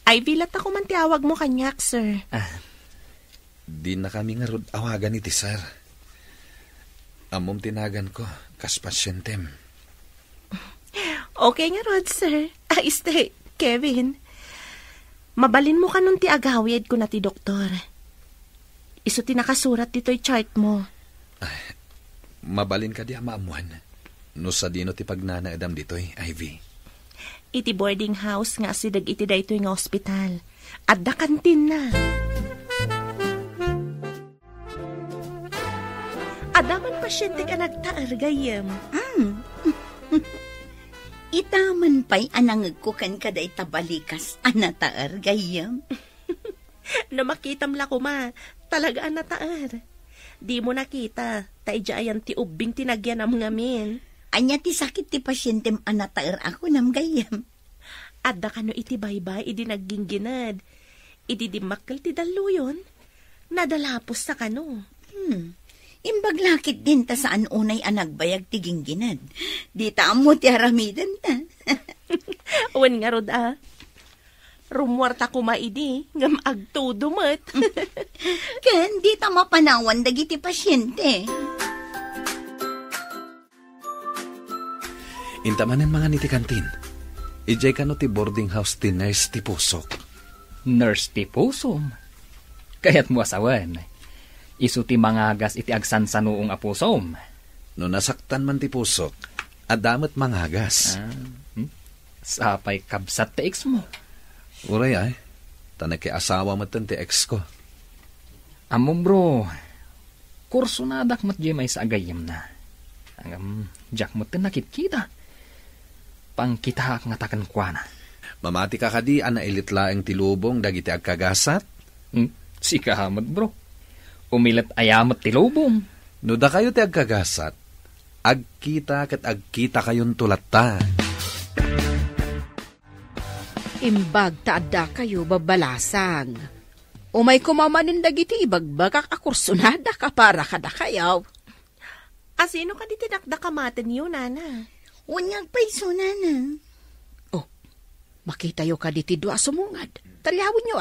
Ay, vilat ako man tiawag mo kanyak, sir. Di na kami nga rod awagan iti sir. Amom tinagan ko, kas pasyentem. Okay nga, Rod, sir. Kevin. Mabalin mo ka nun ti agawid ko na ti doktor. Iso ti nakasurat dito'y chart mo. Mabalin ka di amaamuan. No sa dino ti pagnana edam dito'y, Ivy. Iti boarding house nga sidag iti daytoy nga ospital. At da kantin na. Adaman pasyente ka nagtaar gayam. Itaman pa'y anangag ko kan kaday tabalikas anataar gayam. Na makitam la ko ma, talaga anataar. Di mo nakita, taidya ti ubing tinagyan am ngamin. Anya ti sakit ti pasyentem anataar ako nam gayam. Adda kano iti baybay, idi naggingginad. Idi dimakkel ti daluyon. Nadalapos sa kano. Imbaglakit din ta saan unay anagbayag ti gingginad. Di ta amo ti aramidan ta. Uwan nga rod Rumwarta ko maidi, ngam agtudumat. Ken, di ta mapanawan dagiti pasyente. Intamanen mga niti kantin. Ijay ka no ti boarding house ti nurse ti pusok. Nurse ti pusom. Kaya't mo asawan. Isu ti mangagas iti agsansanuong apusom. No nasaktan man ti pusok, adamat mangagas. Sapay kabsat ti ex mo. Uray ay, tanaki asawa matan ti ex ko. Amom bro, kurso na dakmat di may sa agayam na. Hanggang jak mo tin nakit-kita. Pangkita nga takan kwa na. Mamati ka kadi, anailitlaeng tilubong dagiti agkagasat? Si kahamad bro. Umilat ayamat tilubong. No da kayo ti agkagasat, agkita kat agkita kayon tulata. Imbag taadda kayo babalasang. Umay kumamanin dagiti ibagbagak akursunada ka para kada kayaw. Asino ka di tinakdakamatin yun, nana? Unyag paiso, nana. Oh, makita yo ka di tidwa sumungad. Talyawin nyo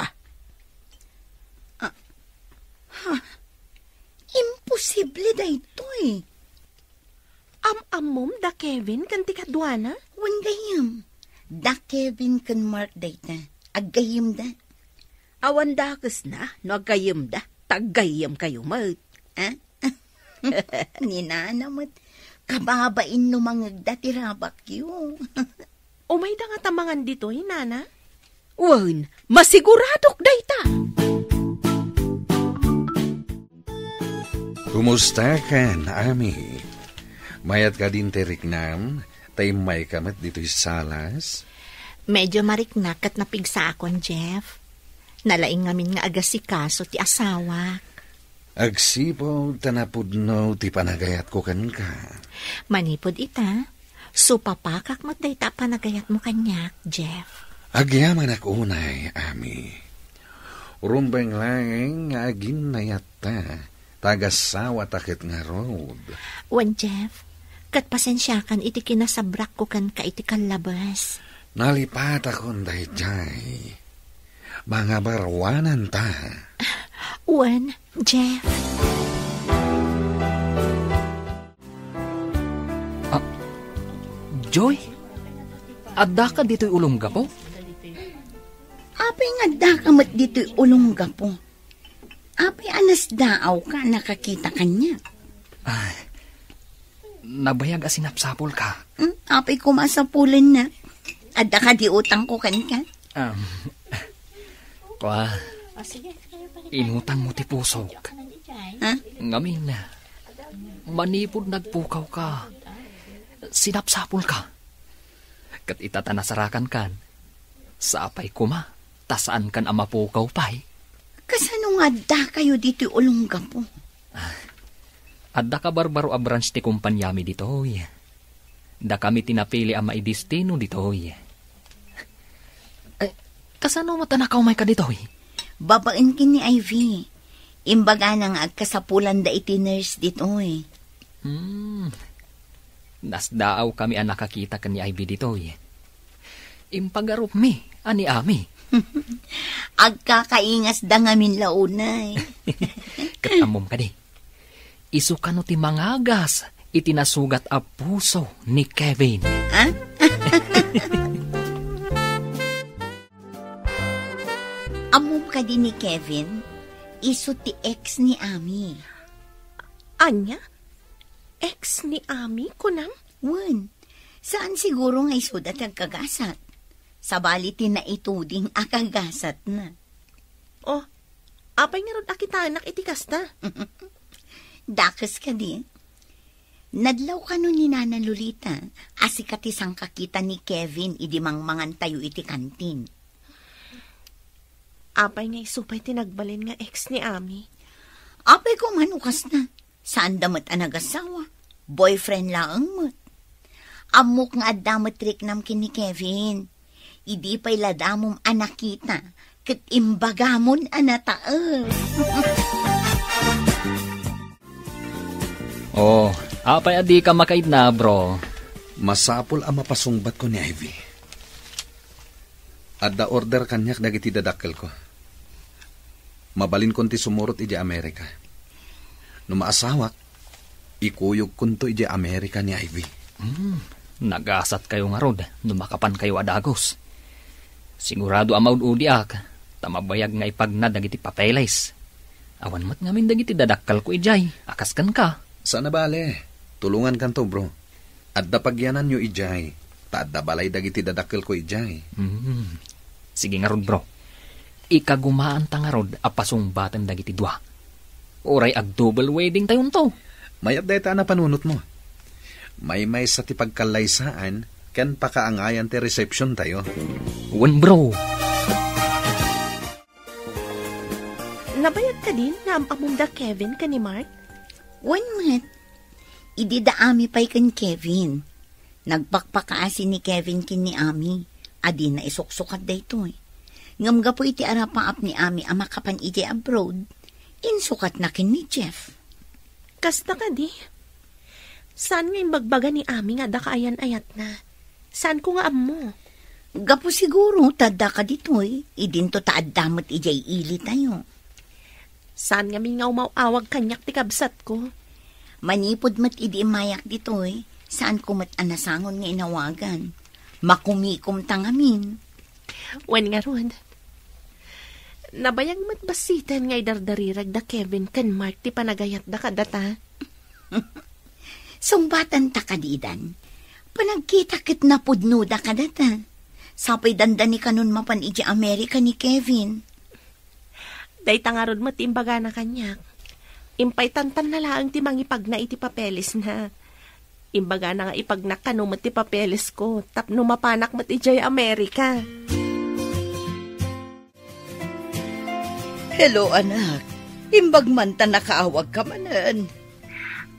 Imposible da ito eh. Amom da Kevin kan ti kadwana? Wan gayam. Da Kevin kan Mark dayta. Aggayim da. Awan dakas na, no agayim da. Taggayim kayo, mat. Ninanamot. Kababain no mangagda ti rabak yun. Umay da nga tamangan dito, nana? Wan, masiguradok dayta. Kumusta ka, Ami? Mayat ka din teriknam, tay may kamat dito'y salas? Medyo mariknak at napigsa akon, Jeff. Nalaing ngamin nga agasikaso ti asawa. Agsipo, tanapudno, ti panagayat ko kan ka. Manipod ita, supapakak mo't dayta panagayat mo kanyak, Jeff. Agyaman ak unay, Ami. Rumbeng lang nga agin nayata, tagasawa takit nga road. Wan, Jeff, kat pasensyakan iti kinasabrak ko kan ka iti kalabas. Nalipat akong dayjay. Mga barwanan ta. Wan, Jeff. Joy? Adda ka dito'y ulongga po? Apay nga da kamat dito'y ulongga po. Apay anas daaw ka, nakakita kanya. Nabayag asinapsapol ka. Apay kumasapulan na. Adda ka di utang ko kan ka. Inutang mo ti pusok. Ngamin, manipod nagpukaw ka. Sinapsapol ka. Kat itatanasarakan kan. Sapay kuma, tasaan kan amapukaw pa'y. Kasano nga da kayo dito'y ulongga po? Adda ka barbaro a branch ti kumpanyami dito'y. Da kami tinapili ang maidistino dito'y. Kasano matanakaw may ka dito'y? Babain kini Ivy. Imbaga na nga agkasapulan da iti nurse dito'y. Nasdaaw kami ang nakakita ka ni Ivy dito'y. Impagarup mi, ani ami. Agkakaingas da ngamin launay. Katamom ka di. isukan ti mangagas itinasugat a puso ni Kevin. Amom ka din ni Kevin, iso ti ex ni Ami. Anya? Ex ni Ami, kunam? Wen, saan siguro nga isudat ang kagasat? Sa balitin na ituding akagasat na. Oh, apay nga ron akitanak itikasta. Dakas ka di. Nadlaw ka nun ni Nana Lolita, asikatisang kakita ni Kevin idi mangmangan tayo iti kantin. Apay nga isupay tinagbalin nga ex ni Ami. Apay ko manukas na. Saan damat ang nag-asawa? Boyfriend lang mo't. Amok nga damat trik namkin ni Kevin. Idi pa'y ladamom anakita. Kat imbagamon anatae. Oh, apay adi ka makaid na, bro. Masapol ang mapasungbat ko ni Ivy. Adda order kanyak dagiti dadakkel ko. Mabalin kon ti sumurot iti Amerika. No maasawak, ikuyog kunto iti Amerika ni Ivy. Nagasat kayo nga rod, numakapan kayo adagos. Sigurado amaud udiak, tamabayag nga ipagnad dagiti papeles. Awan mat ngamin dagiti dadakkal ko ijay, akaskan ka. Sana bale, tulungan kanto bro. Adda pagyanan nyo ijay, taadda balay dagiti dadakkel ko ijay. Sige nga rod bro. Ikagumaan ta nga rod apasungbaten dagiti dua. Oray ag double wedding tayon to. Mayat dayta na panunot mo. May sa ti pagkalaysaan, ken pakaangayan ti reception tayo. Wen bro. Nabayag ka din na amamunda Kevin ka ni Mark? Wen mat, idi da Ami pa'y kan Kevin. Nagpakpakaasi ni Kevin kin ni Ami. Adi na isuksukat da ito eh. Ngamga po iti arapaap ni Ami ang makapan iti abroad. Insukat na kin ni Jeff. Kasta ka di. Saan nga yung bagbaga ni Ami nga da kaayan-ayat na? Saan ko nga mo? Gapo siguro, tada ka dito eh. Idinto taadamot ijay ili tayo. Saan nga nga umawawag kanyak ti kabsat ko? Manipod mat idi mayak dito eh. Saan ko mat anasangon nga inawagan? Makumikom tangamin. Wen nga ron. Nabayag mat basitan nga idardarirag da Kevin kan Mark ti panagayat da kadata. Sumbatan ta kadidan. Panagkita kit na pudno da kadata. Sapay dandani kanon mapan iti Amerika ni Kevin. Day tangarod mo timbaga na kanyak. Impay tantan na laang ti mangipag na iti papeles na. Imbaga na nga ipagnak ka no ti papeles ko. Tapno mapanak mat ijay Amerika. Hello, anak. Imbag man ta nakaawag ka manan.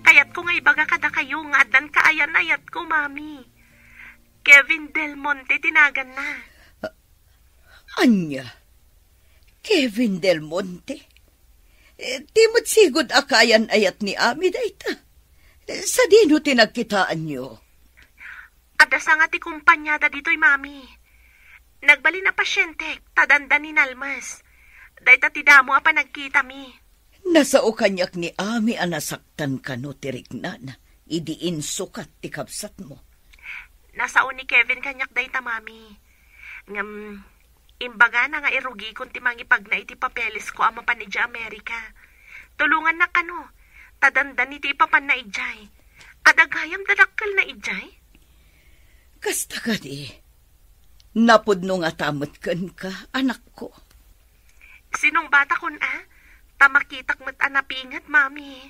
Kayat ko nga ibaga kada kayo nga dan kaayan-ayat ko, Mami. Kevin Del Monte tinagan na. Anya? Kevin Del Monte? Timot sigod akayan-ayat ni Ami dayta. Sa dino tinagkitaan nyo? Adasa nga ti kumpanyada dito'y, Mami. Nagbali na pasyente, tadanda ni Nalmas. Dayta ti damo apa nagkita mi. Nasao kanyak ni Ami anasaktan ka no tiriknan. Idiin sukat ti kabsat mo. Nasao ni Kevin kanyak dayta, Mami. Ngam, imbaga na nga irugi kung ti mangipag na iti papeles ko ama panidya Amerika. Tulungan na kano, tadanda ni ti ipapan na ijay. Adagayam dadakkel na ijay. Kasta ka di. Napudno nga tamot kan ka, anak ko. Sinong bata kun tamakitak mo't anapingat, Mami.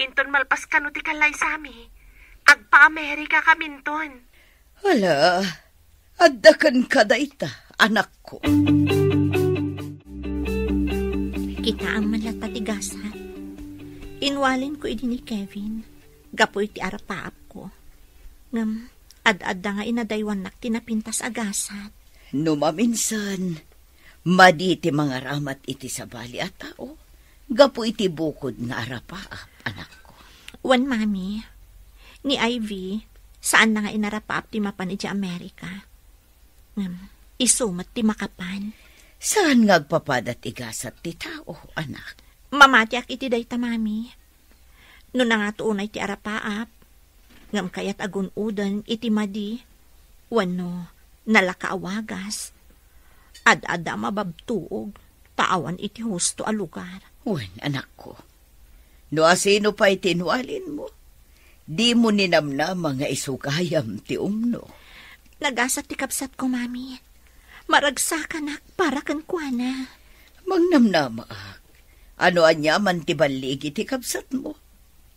Inton malpas ka no ti kalay sami. Agpa-Amerika kaminton. Hala, addakan ka dayta, anak ko. Kita ang malatatigasan. Inwalin ko idi ni Kevin. Gapo iti arapaap ko. Ngam, ad-adda nga inadaywanak tinapintas agasat. Numaminsan, maditi mga ramat iti sabali at tao. Gapo iti bukod nga arapaap, anak ko. Wan, Mami, ni Ivy, saan na nga inarapaap ti mapan iti Amerika? Isumat ti makapan. Saan ngagpapadat igasat ti tao, anak? Mamatiak iti dayta, Mami. No nangatuunay ti arapaap, ngam kayat agunudan iti madi, wano nalakaawagas, ad-ada mababtuog, taawan iti husto a lugar. Wen, anak ko, no asino pa itinualin mo, di mo ninamnama nga isugayam ti umno. Nagasat ti kapsat ko, mami. Maragsakan para kan kuana. Mangnamnama ak, ano anya man ti baligi ti kapsat mo,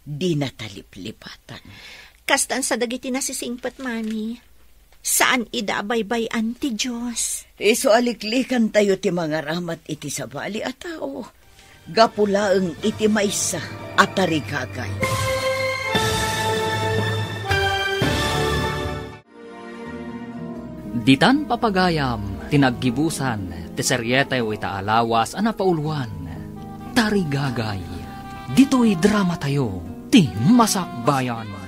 di nataliplipatan. Kastan sa dagiti nasisingpat, mami. Saan idabaybayan ti Diyos? Iso aliklikan tayo ti mga ramat iti sabali a tao. Gapulaeng iti maysa at tarigagay. Ditan papagayam, tinaggibusan, ti seryete o itaalawas, anapauluan, tarigagay. Dito'y drama tayo, ti Masakbayan.